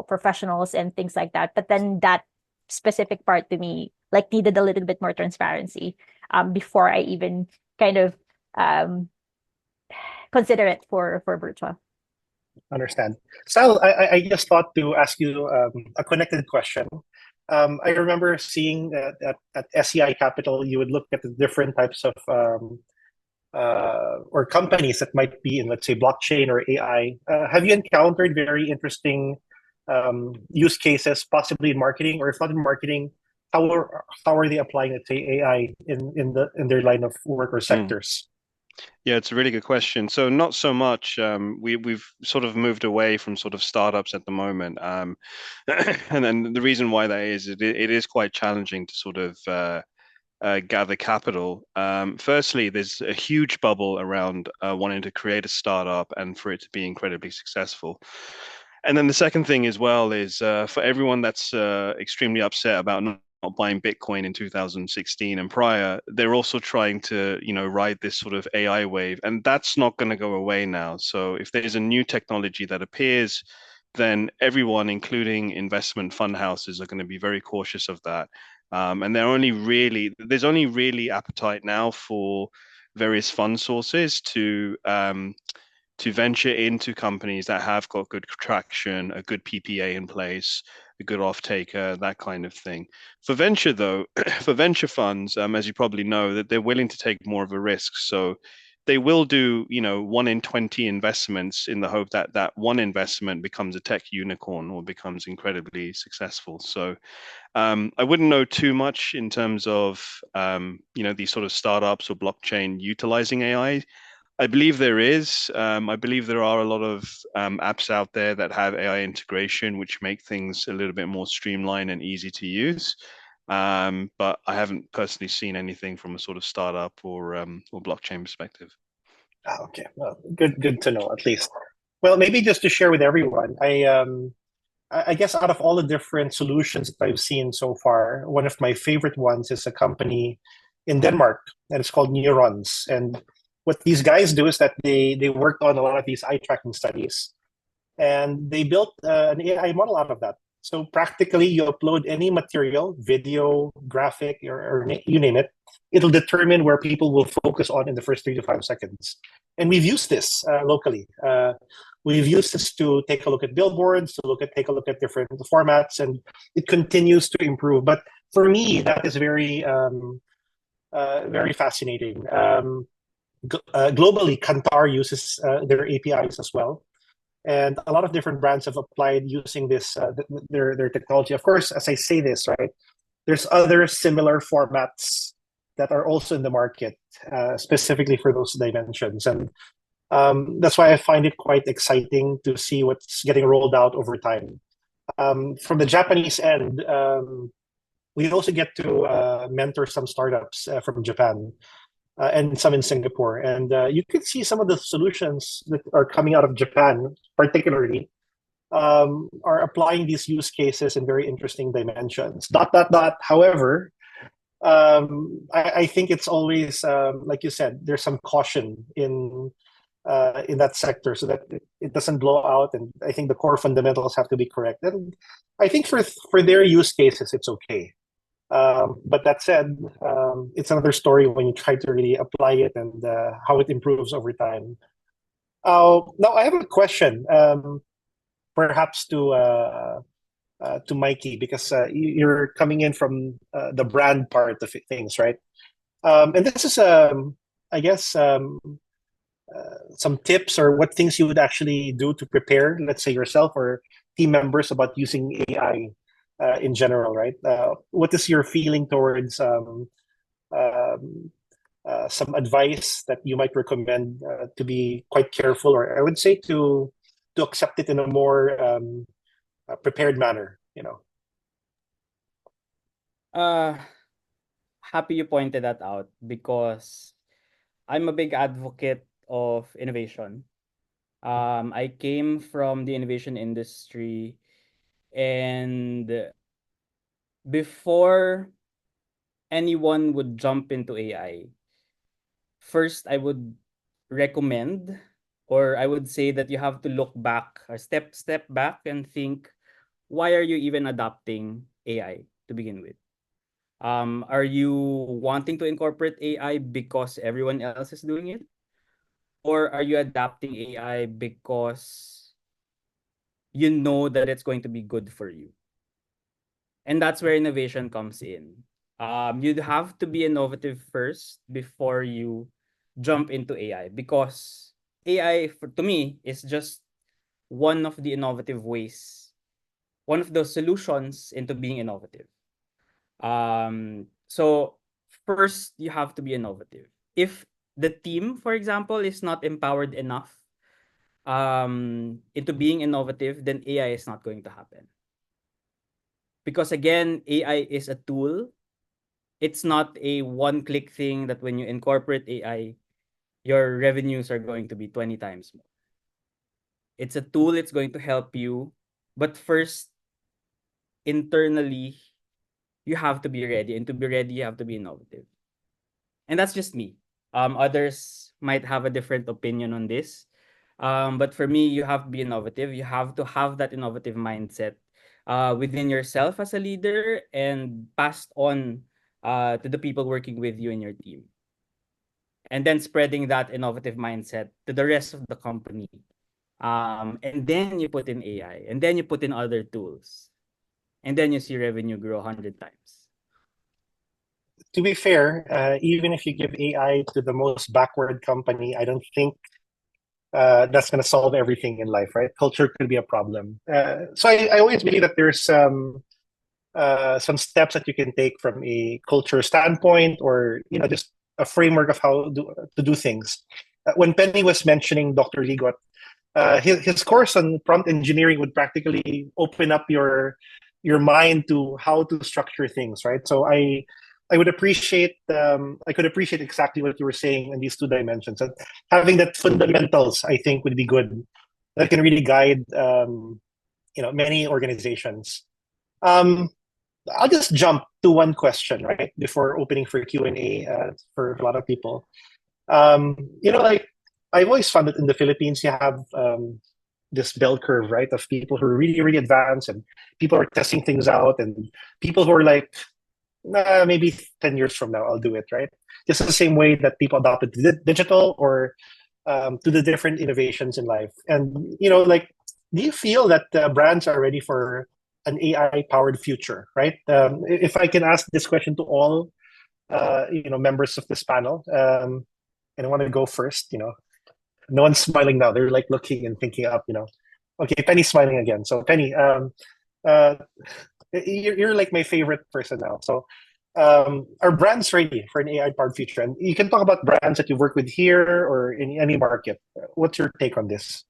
professionals and things like that. But then that specific part to me like needed a little bit more transparency before I even kind of consider it for Virtua. Understand. Sal, I just thought to ask you a connected question. I remember seeing that at SCI Capital, you would look at the different types of or companies that might be in, let's say, blockchain or AI. Have you encountered very interesting use cases, possibly in marketing, or if not in marketing, how are they applying, let's say, AI in their line of work or sectors? Yeah, it's a really good question. So not so much. We've sort of moved away from sort of startups at the moment, and then the reason why that is it is quite challenging to sort of gather capital. Firstly, there's a huge bubble around wanting to create a startup and for it to be incredibly successful. And then the second thing as well is for everyone that's extremely upset about not buying Bitcoin in 2016 and prior, they're also trying to, ride this sort of AI wave, and that's not going to go away now. So if there's a new technology that appears, then everyone, including investment fund houses, are going to be very cautious of that. And there's only really appetite now for various fund sources to venture into companies that have got good traction, a good PPA in place, a good off-taker, that kind of thing. For venture, though, for venture funds, as you probably know, that they're willing to take more of a risk. So they will do, 1 in 20 investments in the hope that that one investment becomes a tech unicorn or becomes incredibly successful. So I wouldn't know too much in terms of, these sort of startups or blockchain utilizing AI. I believe there is. I believe there are a lot of apps out there that have AI integration, which make things a little bit more streamlined and easy to use. But I haven't personally seen anything from a sort of startup or blockchain perspective. Okay, well, good to know at least. Well, maybe just to share with everyone, I guess out of all the different solutions that I've seen so far, one of my favorite ones is a company in Denmark, and it's called Neurons. And what these guys do is that they worked on a lot of these eye tracking studies, and they built an AI model out of that. So practically, you upload any material, video, graphic, or you name it, it'll determine where people will focus on in the first 3 to 5 seconds. And we've used this locally. We've used this to take a look at billboards, take a look at different formats, and it continues to improve. But for me, that is very fascinating. Globally, Kantar uses their APIs as well, and a lot of different brands have applied using this their technology. Of course, as I say this, right, there's other similar formats that are also in the market, specifically for those dimensions, and that's why I find it quite exciting to see what's getting rolled out over time. From the Japanese end, we also get to mentor some startups from Japan and some in Singapore. And you can see some of the solutions that are coming out of Japan, particularly, are applying these use cases in very interesting dimensions. However, I think it's always, like you said, there's some caution in that sector so that it doesn't blow out. And I think the core fundamentals have to be correct. And I think for their use cases, it's okay. But that said, it's another story when you try to really apply it and how it improves over time. Now, I have a question, perhaps to Mykee, because you're coming in from the brand part of things, right? And this is, I guess, some tips or what things you would actually do to prepare, let's say yourself or team members, about using AI in general, right? What is your feeling towards some advice that you might recommend to be quite careful, or I would say to accept it in a more prepared manner, you know? Happy you pointed that out, because I'm a big advocate of innovation. I came from the innovation industry, and before anyone would jump into AI, first I would recommend, or I would say that you have to look back or step back and think, why are you even adopting AI to begin with? Are you wanting to incorporate AI because everyone else is doing it? Or are you adapting AI because you know that it's going to be good for you? And that's where innovation comes in. You'd have to be innovative first before you jump into AI, because AI, to me, is just one of the innovative ways, one of those solutions into being innovative. So first, you have to be innovative. If the team, for example, is not empowered enough into being innovative, then AI is not going to happen. Because again, AI is a tool. It's not a one-click thing that when you incorporate AI, your revenues are going to be 20 times more. It's a tool, it's going to help you. But first, internally, you have to be ready. And to be ready, you have to be innovative. And that's just me. Others might have a different opinion on this. But for me, you have to be innovative. You have to have that innovative mindset within yourself as a leader, and passed on to the people working with you in your team. And then spreading that innovative mindset to the rest of the company. And then you put in AI, and then you put in other tools, and then you see revenue grow 100 times. To be fair, even if you give AI to the most backward company, I don't think that's going to solve everything in life, right? Culture could be a problem. So I always believe that there's some steps that you can take from a culture standpoint, or just a framework of how to do things. When Penny was mentioning Dr. Ligot, his course on prompt engineering would practically open up your mind to how to structure things, right? So I would appreciate I could appreciate exactly what you were saying in these two dimensions. And having that fundamentals, I think, would be good. That can really guide many organizations. I'll just jump to one question, right, before opening for Q&A for a lot of people. Like, I've always found that in the Philippines, you have this bell curve, right, of people who are really, really advanced, and people are testing things out, and people who are like, nah, maybe 10 years from now, I'll do it, right? Just the same way that people adopted digital, or to the different innovations in life. And, like, do you feel that brands are ready for an AI-powered future, right? If I can ask this question to all, members of this panel, and I want to go first. No one's smiling now. They're like looking and thinking up. Okay, Penny's smiling again. So Penny, uh, you're like my favorite person now. So, are brands ready for an AI-powered future? And you can talk about brands that you work with here or in any market. What's your take on this?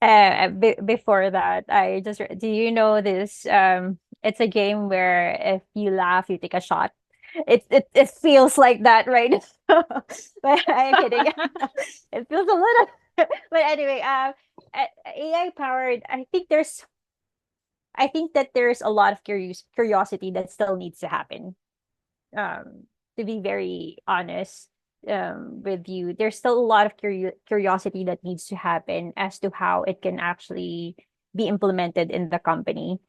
Before that, do you know this? It's a game where if you laugh, you take a shot. It feels like that, right? But I'm kidding. It feels a little. But anyway, AI powered. I think that there's a lot of curiosity that still needs to happen. To be very honest, with you, there's still a lot of curiosity that needs to happen as to how it can actually be implemented in the company.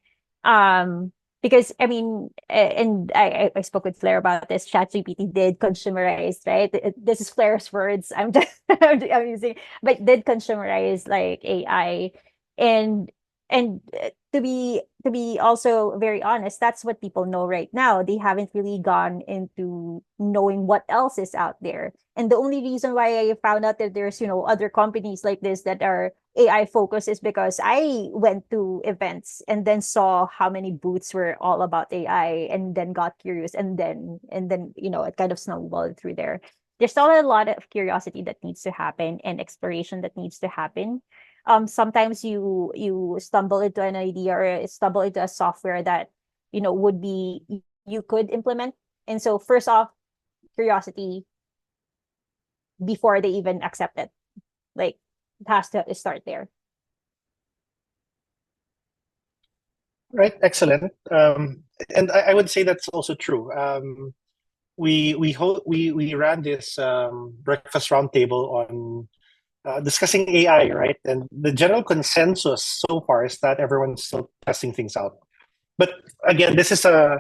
Because I mean, and I spoke with Fleire about this. ChatGPT did consumerize, right? This is Flaire's words. I'm just I'm using, but did consumerize like AI, and to be also very honest, that's what people know right now. They haven't really gone into knowing what else is out there. And the only reason why I found out that there's other companies like this that are AI focused is because I went to events and then saw how many booths were all about AI, and then got curious, and then it kind of snowballed through there. There's still a lot of curiosity that needs to happen and exploration that needs to happen. Sometimes you stumble into an idea or stumble into a software that would be you could implement. And so first off, curiosity before they even accept it, like, it has to start there. Right, excellent. And I would say that's also true. We ran this breakfast roundtable on discussing AI, right? And the general consensus so far is that everyone's still testing things out. But again, this is I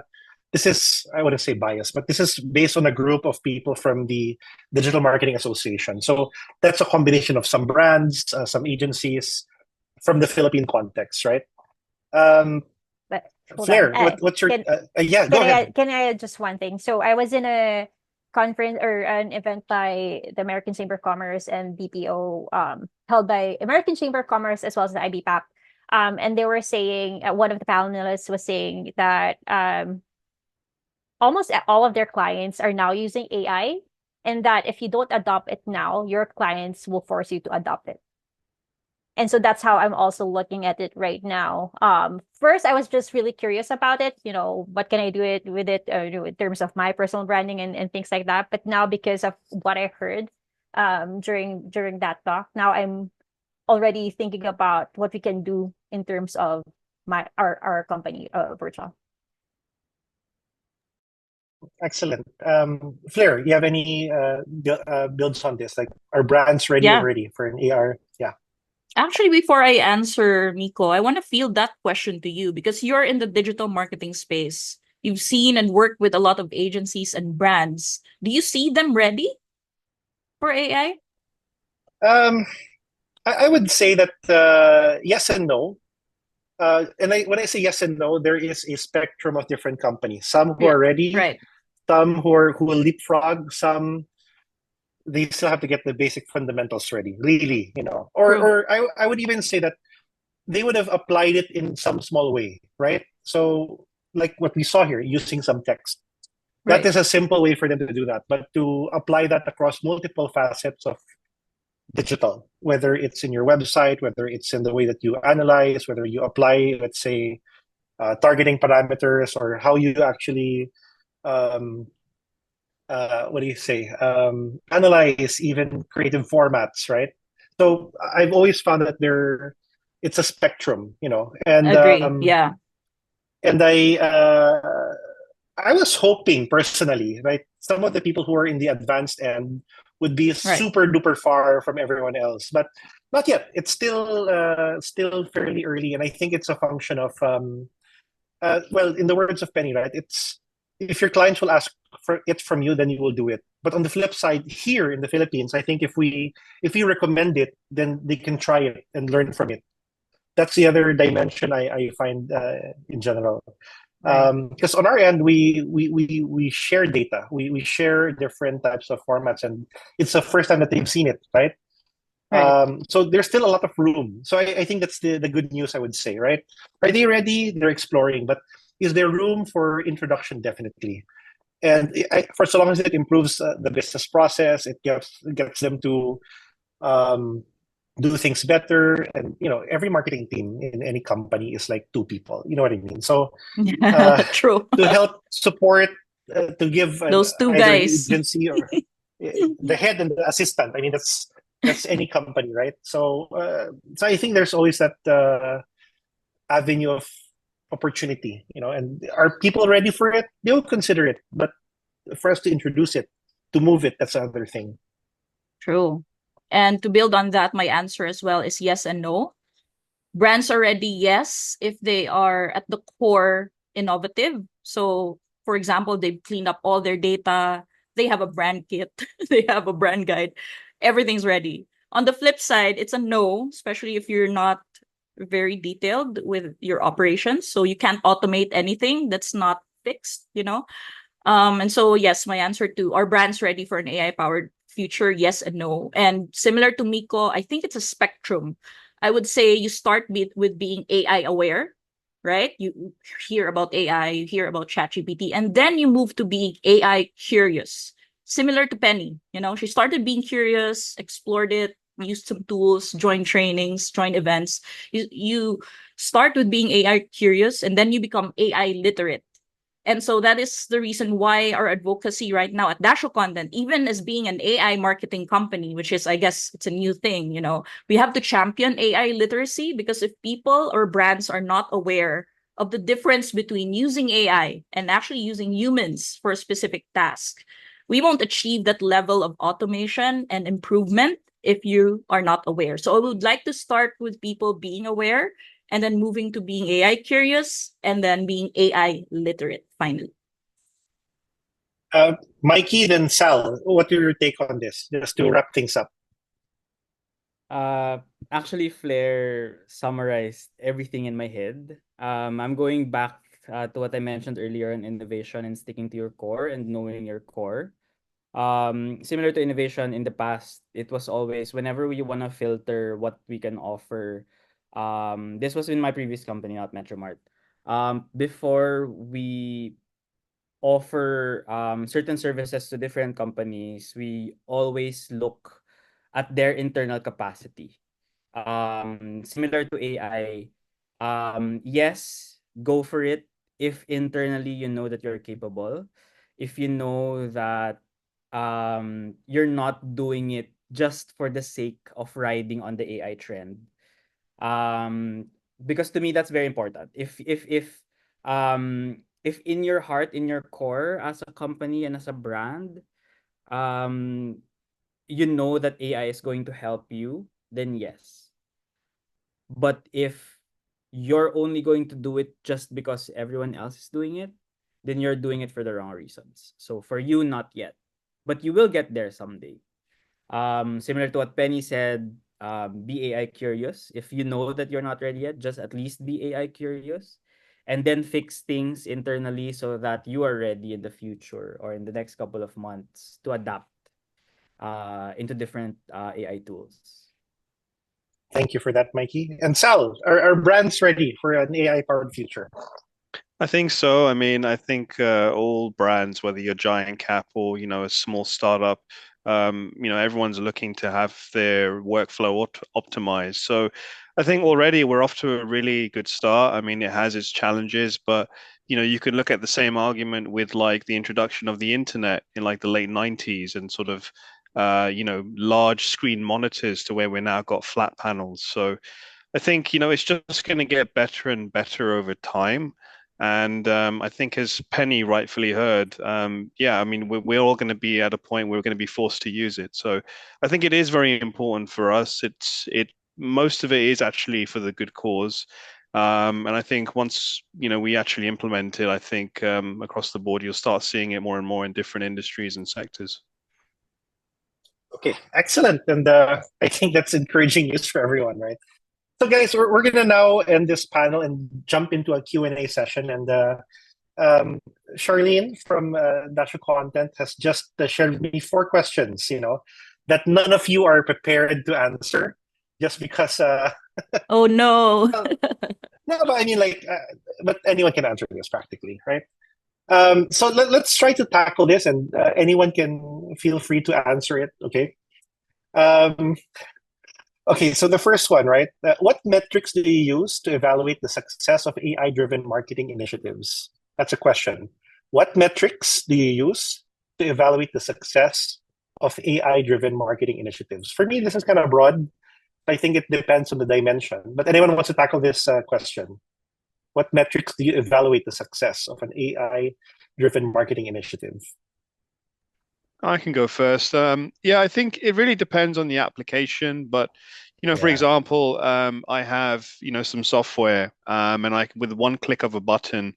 wouldn't say biased, but this is based on a group of people from the Digital Marketing Association. So that's a combination of some brands, some agencies from the Philippine context, right? But hold Fleire, on. what's your Can go ahead. can I add just one thing? So I was in a conference or an event by the American Chamber of Commerce and BPO, held by American Chamber of Commerce as well as the IBPAP. And they were saying, one of the panelists was saying that almost all of their clients are now using AI, and that if you don't adopt it now, your clients will force you to adopt it. And so that's how I'm also looking at it right now. First, I was just really curious about it. What can I do with it in terms of my personal branding and things like that. But now, because of what I heard during that talk, now I'm already thinking about what we can do in terms of our company, Virtual. Excellent. Fleire, you have any builds on this? Like, are brands ready Yeah. already for an AR? Yeah. Actually, before I answer, Miko, I want to field that question to you because you're in the digital marketing space. You've seen and worked with a lot of agencies and brands. Do you see them ready for AI? Um, I would say that yes and no. When I say yes and no, there is a spectrum of different companies. Some who Yeah, are ready, right. some who will leapfrog, some they still have to get the basic fundamentals ready. Really, True. or I would even say that they would have applied it in some small way, right? So, like what we saw here, using some text. That Right. is a simple way for them to do that. But to apply that across multiple facets of digital, whether it's in your website, whether it's in the way that you analyze, whether you apply, let's say, targeting parameters, or how you actually, um, what do you say, analyze even creative formats, right? So I've always found that it's a spectrum, and Agree. Yeah. and I was hoping personally, right, some of the people who are in the advanced end would be super duper far from everyone else, but not yet. It's still fairly early, and I think it's a function of well, in the words of Penny, right? It's if your clients will ask for it from you, then you will do it. But on the flip side, here in the Philippines, I think if we recommend it, then they can try it and learn from it. that's the other dimension I find in general. Right. Because on our end, we share data. We share different types of formats, and it's the first time that they've seen it, right? Right. So there's still a lot of room. So I think that's the good news, I would say, right? Are they ready? They're exploring, but is there room for introduction? Definitely. And for so long as it improves the business process, it gets them to um, do things better. And every marketing team in any company is like two people. You know what I mean? So True. to help support, to give Those two either an guys. agency or the head and the assistant. I mean, that's any company, right? So I think there's always that avenue of opportunity, and are people ready for it? They'll consider it, but for us to introduce it, to move it, that's another thing. True. And to build on that, my answer as well is yes and no. Brands are ready, yes, if they are at the core innovative. So, for example, they've cleaned up all their data, they have a brand kit, they have a brand guide, everything's ready. On the flip side, it's a no, especially if you're not very detailed with your operations. So you can't automate anything that's not fixed. And so, yes, my answer to are brands ready for an AI powered future? Yes and no. And similar to Miko, I think it's a spectrum. I would say you start with being AI aware, right? You hear about AI, you hear about ChatGPT, and then you move to being AI curious. Similar to Penny, she started being curious, explored it, used some tools, joined trainings, joined events. You start with being AI curious, and then you become AI literate. And so that is the reason why our advocacy right now at DashoContent, even as being an AI marketing company, which is, I guess, it's a new thing, we have to champion AI literacy, because if people or brands are not aware of the difference between using AI and actually using humans for a specific task, we won't achieve that level of automation and improvement if you are not aware. So I would like to start with people being aware, and then moving to being AI curious, and then being AI literate finally. Mykee, then Sal, what are your take on this, just to wrap things up? Actually, Flair summarized everything in my head. I'm going back to what I mentioned earlier on innovation and sticking to your core and knowing your core. Similar to innovation in the past, it was always whenever we want to filter what we can offer. This was in my previous company, not MetroMart. Before we offer certain services to different companies, we always look at their internal capacity. Similar to AI, yes, go for it if internally you know that you're capable. If you know that you're not doing it just for the sake of riding on the AI trend. Because to me that's very important. If in your heart, in your core as a company and as a brand, um you know that AI is going to help you, then yes. But if you're only going to do it just because everyone else is doing it, then you're doing it for the wrong reasons. So for you, not yet, but you will get there someday. Similar to what Penny said, be AI curious. If you know that you're not ready yet, just at least be AI curious, and then fix things internally so that you are ready in the future or in the next couple of months to adapt into different AI tools. Thank you for that, Mykee. And Sal, are brands ready for an AI-powered future? I think so. I mean, I think all brands, whether you're giant cap or a small startup, everyone's looking to have their workflow optimized. So I think already we're off to a really good start. I mean, it has its challenges, but you could look at the same argument with like the introduction of the internet in like the late 90s and sort of large screen monitors to where we're now got flat panels. So I think it's just going to get better and better over time. And I think, as Penny rightfully heard, yeah, I mean, we're all going to be at a point where we're going to be forced to use it. So I think it is very important for us. Most of it is actually for the good cause. And I think once we actually implement it, I think across the board you'll start seeing it more and more in different industries and sectors. Okay, excellent. And I think that's encouraging news for everyone, right? So guys, we're gonna now end this panel and jump into a Q&A session. And Charlene from DashoContent has just shared me 4 questions, that none of you are prepared to answer, just because. Oh no. No, but I mean, but anyone can answer this practically, right? So let's try to tackle this, and anyone can feel free to answer it. Okay. Okay, so the first one, right? What metrics do you use to evaluate the success of AI-driven marketing initiatives? That's a question. What metrics do you use to evaluate the success of AI-driven marketing initiatives? For me, this is kind of broad. I think it depends on the dimension. But anyone wants to tackle this question? What metrics do you evaluate the success of an AI-driven marketing initiative? I can go first. Yeah, I think it really depends on the application, but for Yeah. example, I have some software, and with one click of a button,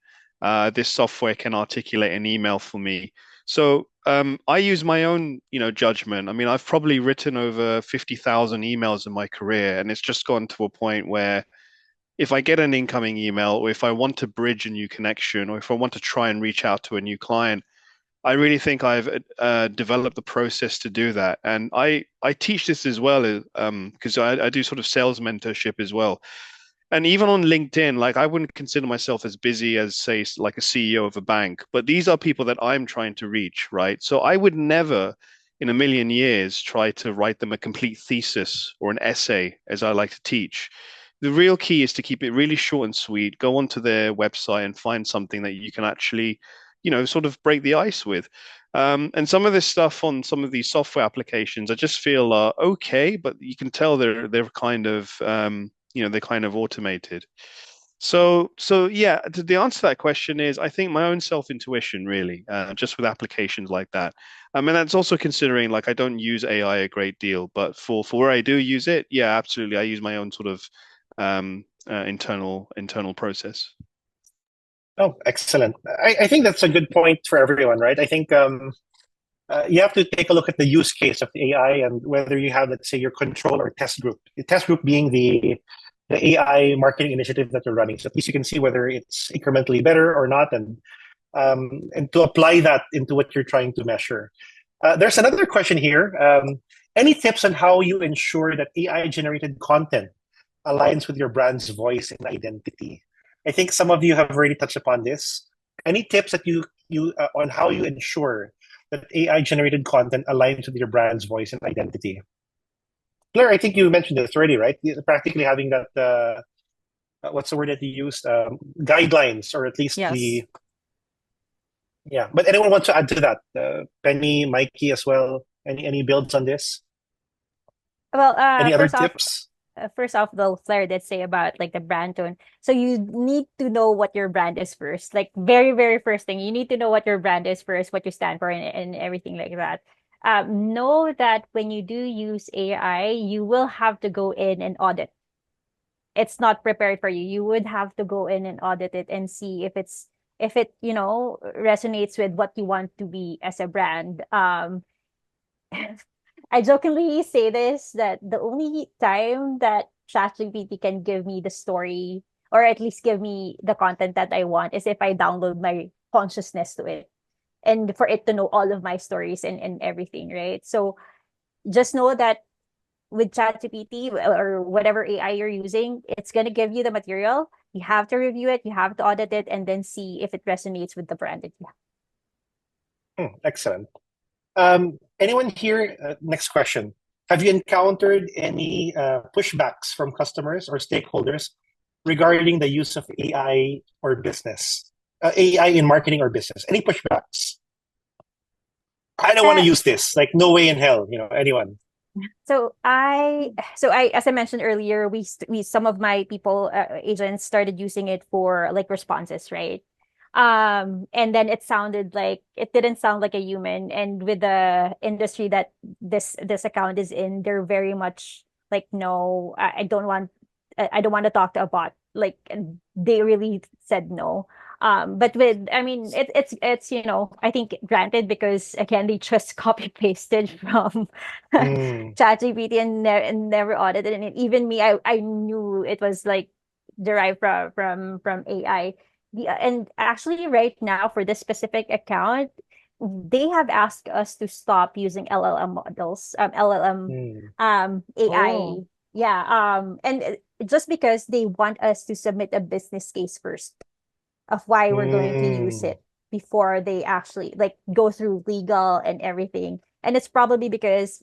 this software can articulate an email for me. So I use my own judgment. I mean, I've probably written over 50,000 emails in my career, and it's just gotten to a point where if I get an incoming email, or if I want to bridge a new connection, or if I want to try and reach out to a new client, I really think I've developed the process to do that. And I teach this as well, because I do sort of sales mentorship as well. And even on LinkedIn, like I wouldn't consider myself as busy as, say, like a CEO of a bank, but these are people that I'm trying to reach, right? So I would never in a million years try to write them a complete thesis or an essay, as I like to teach. The real key is to keep it really short and sweet, go onto their website and find something that you can actually sort of break the ice with. And some of this stuff on some of these software applications, I just feel okay, but you can tell they're kind of they're kind of automated. So yeah, the answer to that question is I think my own self-intuition really, just with applications like that. I mean, that's also considering like I don't use AI a great deal, but for where I do use it, yeah, absolutely, I use my own sort of internal process. Oh, excellent. I think that's a good point for everyone, right? I think you have to take a look at the use case of the AI and whether you have, let's say, your control or test group. The test group being the AI marketing initiative that you're running. So at least you can see whether it's incrementally better or not, and to apply that into what you're trying to measure. There's another question here. Any tips on how you ensure that AI-generated content aligns with your brand's voice and identity? I think some of you have already touched upon this. Any tips that you on how you ensure that AI-generated content aligns with your brand's voice and identity? Fleire, I think you mentioned this already, right? Practically having that, what's the word that you used? Guidelines, or at least Yes. Yeah. But anyone wants to add to that? Penny, Mykee as well. Any builds on this? Well, Any other tips? First off, though, Flair did say about like the brand tone. So you need to know what your brand is first. Like very, very first thing, you need to know what your brand is first, what you stand for, and everything like that. Know that when you do use AI, you will have to go in and audit. It's not prepared for you. You would have to go in and audit it and see if it resonates with what you want to be as a brand. I jokingly say this, that the only time that ChatGPT can give me the story, or at least give me the content that I want, is if I download my consciousness to it, and for it to know all of my stories and everything, right? So just know that with ChatGPT or whatever AI you're using, it's gonna give you the material. You have to review it, you have to audit it, and then see if it resonates with the brand that you have. Excellent. Anyone here? Next question. Have you encountered any pushbacks from customers or stakeholders regarding the use of AI or business? AI in marketing or business? Any pushbacks? I don't want to use this. Like, no way in hell. Anyone? So as I mentioned earlier, we some of my people agents started using it for like responses, right? And then it didn't sound like a human. And with the industry that this account is in, they're very much like, no, I don't want to talk to a bot. Like, and they really said no. But with, I mean, it's I think granted because again they just copy pasted from Mm. ChatGPT and never audited it. And even me, I knew it was like derived from AI. And actually right now for this specific account, they have asked us to stop using LLM models, LLM Mm. AI. Oh. Yeah, and just because they want us to submit a business case first of why we're going to use Mm. it before they actually like go through legal and everything. And it's probably because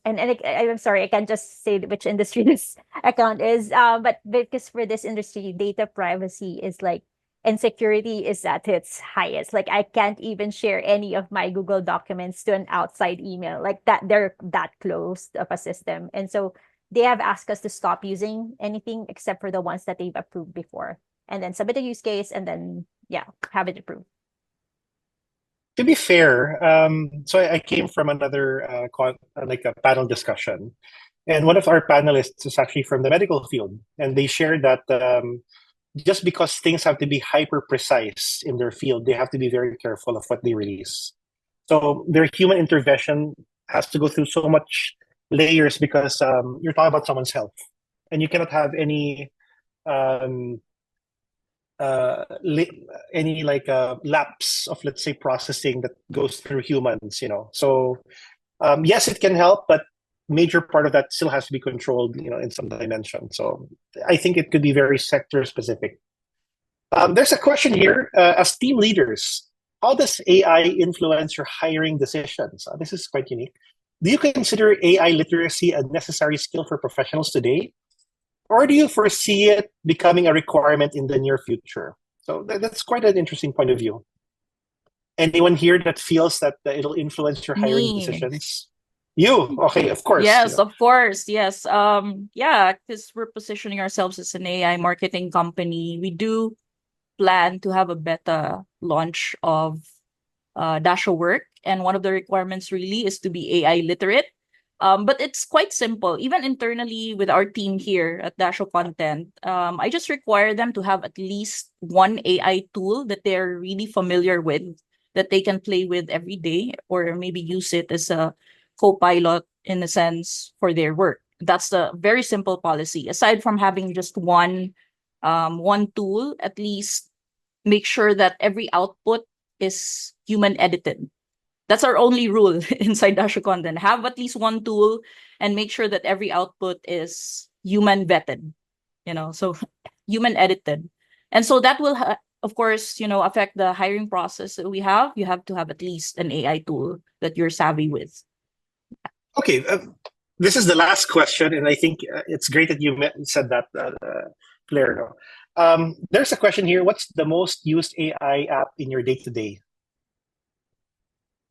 I'm sorry, I can't just say which industry this account is. But because for this industry, data privacy is like and security is at its highest. Like I can't even share any of my Google documents to an outside email. Like that they're that close of a system. And so they have asked us to stop using anything except for the ones that they've approved before and then submit a use case and then yeah, have it approved. To be fair, so I came from another like a panel discussion, and one of our panelists is actually from the medical field, and they shared that just because things have to be hyper precise in their field, they have to be very careful of what they release. So their human intervention has to go through so much layers because you're talking about someone's health, and you cannot have um, any like lapse of, let's say, processing that goes through humans. So yes, it can help, but major part of that still has to be controlled, in some dimension. So I think it could be very sector specific. There's a question here. As team leaders, how does AI influence your hiring decisions? This is quite unique. Do you consider AI literacy a necessary skill for professionals today? Or do you foresee it becoming a requirement in the near future? So that's quite an interesting point of view. Anyone here that feels that it'll influence your hiring Me. decisions? You, okay, of course. Yes, of course. Yes. Yeah, because we're positioning ourselves as an AI marketing company. We do plan to have a beta launch of Dasho Work, and one of the requirements really is to be AI literate. But it's quite simple. Even internally with our team here at DashoContent, I just require them to have at least one AI tool that they're really familiar with, that they can play with every day, or maybe use it as a co-pilot in a sense for their work. That's a very simple policy. Aside from having just one tool, at least make sure that every output is human edited. That's our only rule inside DashoContent. Have at least one tool and make sure that every output is human vetted, so human edited. And so that will, of course, affect the hiring process that we have. You have to have at least an AI tool that you're savvy with. Okay, this is the last question, and I think it's great that you said that, Fleire. There's a question here. What's the most used AI app in your day-to-day?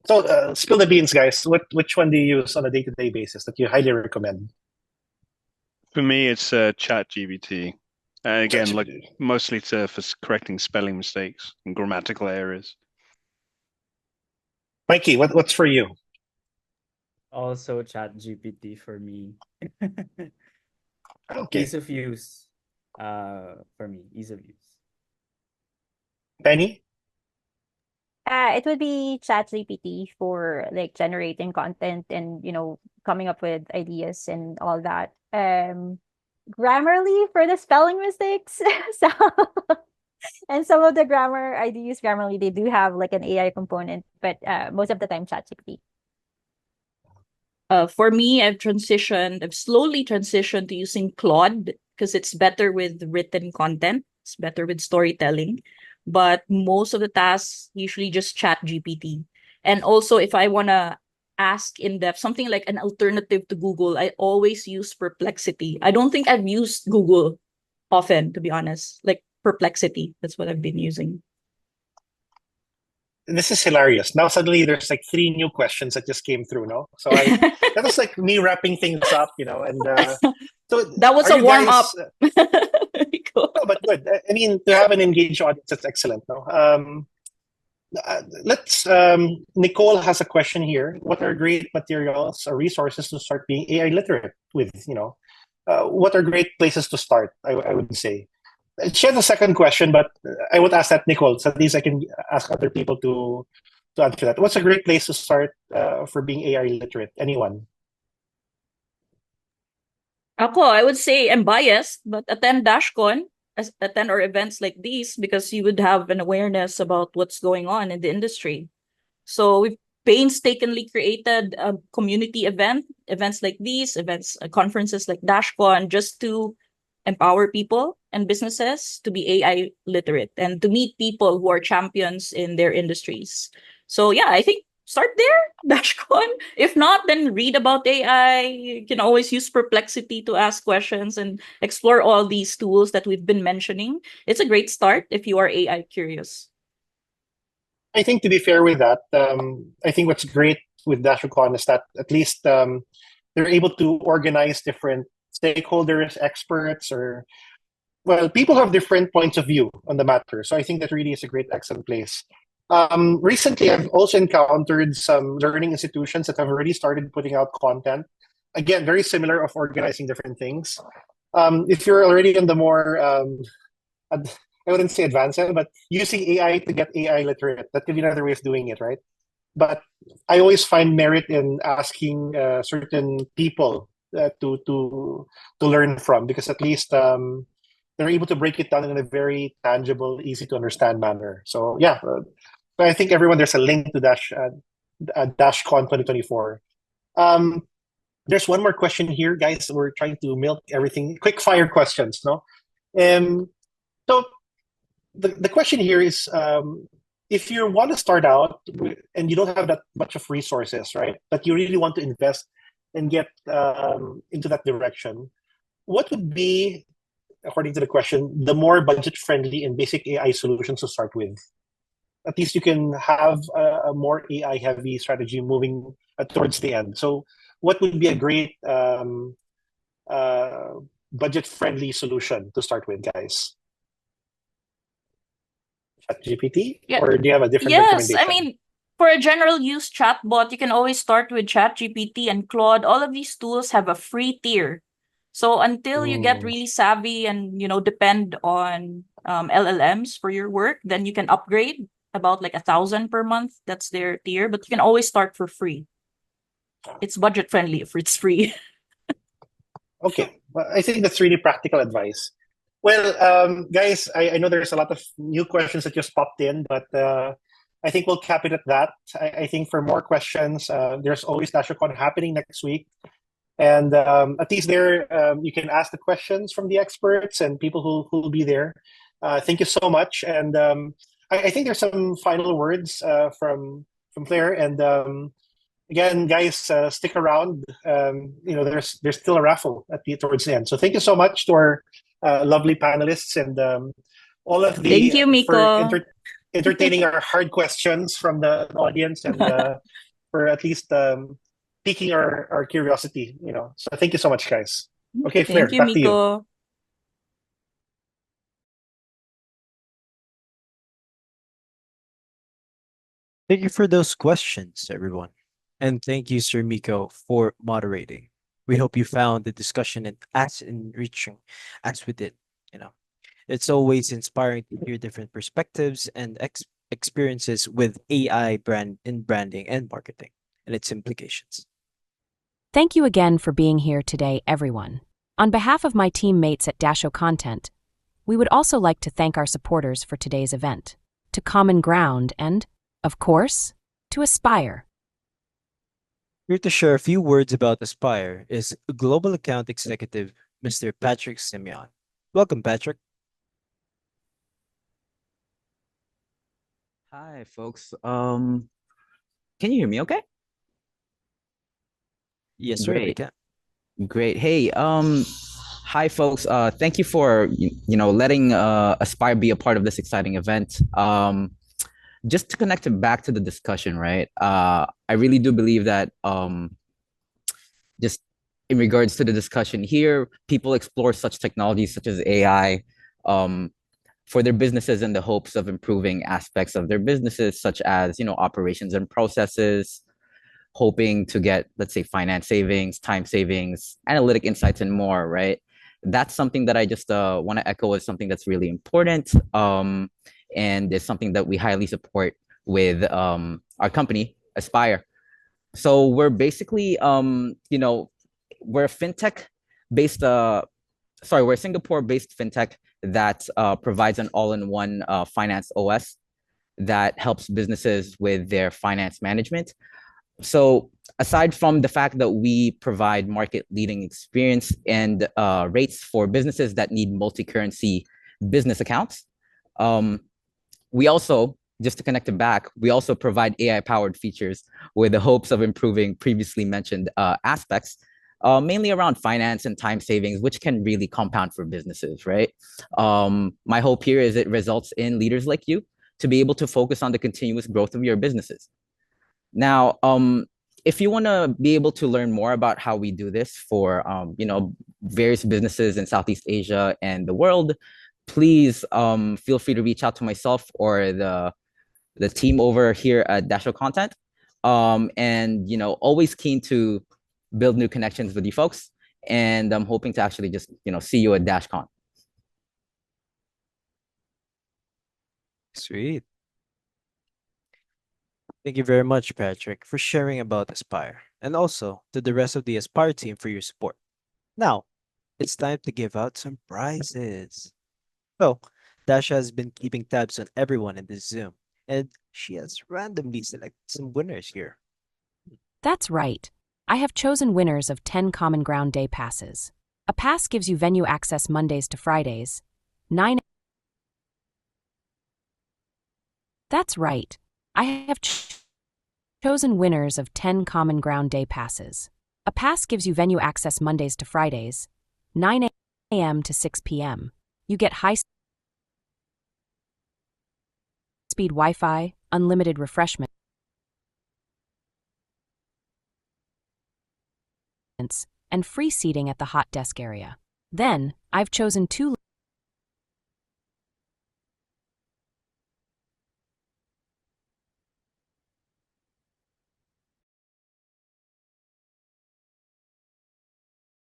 So spill the beans, guys. Which one do you use on a day-to-day basis that you highly recommend? For me, it's ChatGPT. Again, like mostly for correcting spelling mistakes and grammatical errors. Mykee, what's for you? Also ChatGPT for me. Okay. Ease of use. For me, ease of use. Penny? It would be ChatGPT for like generating content and coming up with ideas and all that. Grammarly for the spelling mistakes. So and some of the grammar I do use Grammarly. They do have like an AI component, but most of the time ChatGPT. For me, I've slowly transitioned to using Claude because it's better with written content. It's better with storytelling. But most of the tasks usually just chat GPT. And also, if I want to ask in depth, something like an alternative to Google, I always use Perplexity. I don't think I've used Google often, to be honest. Like Perplexity, that's what I've been using. This is hilarious. Now suddenly there's like 3 new questions that just came through, no? So that was like me wrapping things up, and so that was a warm up. No, but good. I mean, to have an engaged audience, that's excellent. No, let's. Nicole has a question here. What are great materials or resources to start being AI literate with? What are great places to start? I would say. She has a second question, but I would ask that Nicole, so at least I can ask other people to answer that. What's a great place to start for being AI literate? Anyone? Ako, I would say I'm biased, but attend DashCon, attend our events like these because you would have an awareness about what's going on in the industry. So we've painstakingly created a community events like these, conferences like DashCon, just to empower people and businesses to be AI literate and to meet people who are champions in their industries. So yeah, I think start there, DashCon. If not, then read about AI. You can always use Perplexity to ask questions and explore all these tools that we've been mentioning. It's a great start if you are AI curious. I think to be fair with that, I think what's great with DashoCon is that at least they're able to organize different stakeholders, experts, or well, people have different points of view on the matter. So I think that really is a great, excellent place. Recently, I've also encountered some learning institutions that have already started putting out content. Again, very similar of organizing different things. If you're already in the more I wouldn't say advanced, but using AI to get AI literate. That could be another way of doing it, right? But I always find merit in asking certain people to learn from, because at least they're able to break it down in a very tangible, easy to understand manner. So yeah, but I think everyone, there's a link to DashCon 2024. There's one more question here, guys. We're trying to milk everything. Quick fire questions, no? So the question here is, if you want to start out and you don't have that much of resources, right, but you really want to invest and get into that direction, what would be, according to the question, the more budget-friendly and basic AI solutions to start with? At least you can have a more AI-heavy strategy moving towards the end. So what would be a great budget-friendly solution to start with, guys? ChatGPT? Yeah. Or do you have a different Yes, recommendation? I mean, for a general use chatbot, you can always start with ChatGPT and Claude. All of these tools have a free tier. So until you get really savvy and, depend on LLMs for your work, then you can upgrade about like 1,000 per month. That's their tier, but you can always start for free. It's budget friendly if it's free. Okay, well, I think that's really practical advice. Well, guys, I know there's a lot of new questions that just popped in, but I think we'll cap it at that. I think for more questions, there's always DashoCon happening next week. And at least there, you can ask the questions from the experts and people who will be there. Thank you so much. And I think there's some final words from Fleire. And again, guys, stick around. There's still a raffle towards the end. So thank you so much to our lovely panelists and all of the Thank you, Miko. for entertaining our hard questions from the audience and for at least piquing our curiosity. So thank you so much, guys. Okay, Fleire, Thank you, back to you. Miko. Thank you for those questions, everyone. And thank you, Sir Miko, for moderating. We hope you found the discussion as enriching as we did. It's always inspiring to hear different perspectives and experiences with AI branding and marketing and its implications. Thank you again for being here today, everyone. On behalf of my teammates at DashoContent, we would also like to thank our supporters for today's event, to Common Ground and, of course, to Aspire. Here to share a few words about Aspire is Global Account Executive, Mr. Patrick Simeon. Welcome, Patrick. Hi, folks. Can you hear me okay? Yes, sir, we Great. can. Great. Hey, hi, folks. Thank you for, letting Aspire be a part of this exciting event. Just to connect it back to the discussion, right? I really do believe that just in regards to the discussion here, people explore such technologies such as AI for their businesses in the hopes of improving aspects of their businesses, such as, operations and processes, hoping to get, let's say, finance savings, time savings, analytic insights, and more, right? that's something that I just want to echo as something that's really important, and is something that we highly support with our company, Aspire. So we're basically, we're a fintech based, we're a Singapore-based fintech that provides an all-in-one finance OS that helps businesses with their finance management. So aside from the fact that we provide market-leading experience and rates for businesses that need multi-currency business accounts, we also, just to connect it back, we also provide AI-powered features with the hopes of improving previously mentioned aspects, mainly around finance and time savings, which can really compound for businesses, right? My hope here is it results in leaders like you to be able to focus on the continuous growth of your businesses. Now, if you want to be able to learn more about how we do this for, various businesses in Southeast Asia and the world, please feel free to reach out to myself or the team over here at DashoContent. And, always keen to build new connections with you folks. And I'm hoping to actually just, see you at DashCon. Sweet. Thank you very much, Patrick, for sharing about Aspire, and also to the rest of the Aspire team for your support. Now, it's time to give out some prizes. So, Dasha has been keeping tabs on everyone in this Zoom, and she has randomly selected some winners here. That's right. I have chosen winners of 10 Common Ground Day passes. A pass gives you venue access Mondays to Fridays, 9. That's right. I have chosen winners of 10 Common Ground Day passes. A pass gives you venue access Mondays to Fridays, 9 a.m. to 6 p.m. You get high-speed Wi-Fi, unlimited refreshments, and free seating at the hot desk area. Then, I've chosen 2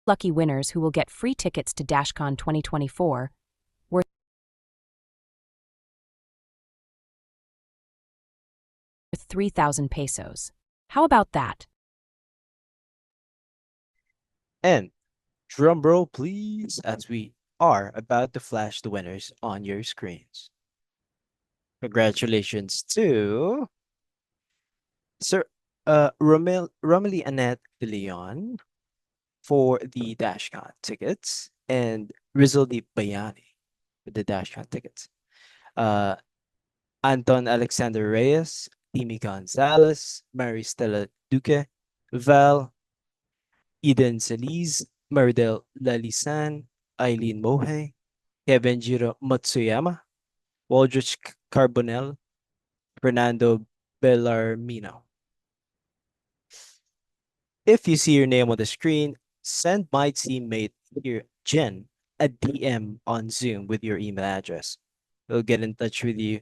lucky winners who will get free tickets to DashCon 2024, worth 3,000 pesos. How about that? And drum roll, please, as we are about to flash the winners on your screens. Congratulations to Sir Romilly Annette de Leon for the DashCon tickets, and Rizaldi Bayani with the DashCon tickets. Anton Alexander Reyes, Timmy Gonzalez, Mary Stella Duque, Val, Eden Saliz, Maridel Lalisan, Eileen Mohe, Kevin Jiro Matsuyama, Waldrich Carbonell, Fernando Bellarmino. If you see your name on the screen, send my teammate here, Jen, a DM on Zoom with your email address. We'll get in touch with you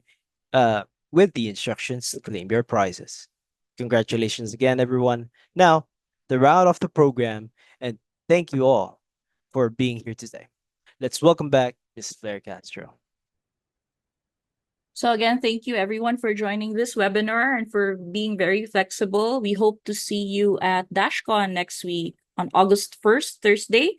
with the instructions to claim your prizes. Congratulations again, everyone. Now, the round of the program, and thank you all for being here today. Let's welcome back Ms. Fleire Castro. So again, thank you everyone for joining this webinar and for being very flexible. We hope to see you at DashCon next week on August 1st, Thursday,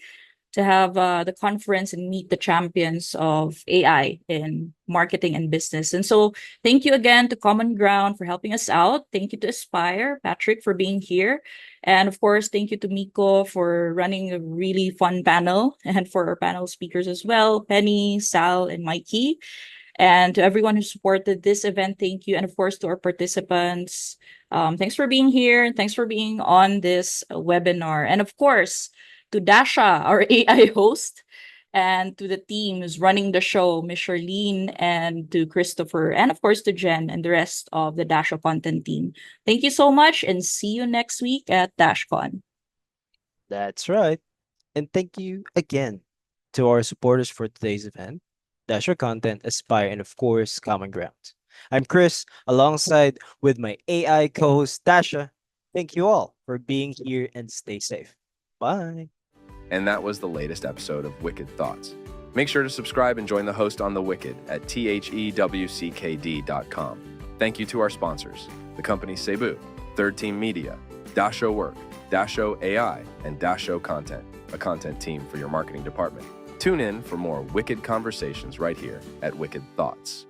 to have the conference and meet the champions of AI in marketing and business. And so thank you again to Common Ground for helping us out. Thank you to Aspire, Patrick, for being here. And of course, thank you to Miko for running a really fun panel, and for our panel speakers as well, Penny, Sal, and Mykee. And to everyone who supported this event, thank you. And of course, to our participants, thanks for being here. And thanks for being on this webinar. And of course, to Dasha, our AI host, and to the team who's running the show, Miss Charlene, and to Christopher, and of course to Jen and the rest of the DashoContent team. Thank you so much, and see you next week at DashCon. That's right. And thank you again to our supporters for today's event, DashoContent, Aspire, and of course, Common Ground. I'm Chris, alongside with my AI co-host, Dasha. Thank you all for being here, and stay safe. Bye. And that was the latest episode of Wicked Thoughts. Make sure to subscribe and join the host on The Wicked at thewckd.com. Thank you to our sponsors, the company Cebu, Third Team Media, Dasho Work, Dasho AI, and DashoContent, a content team for your marketing department. Tune in for more wicked conversations right here at Wicked Thoughts.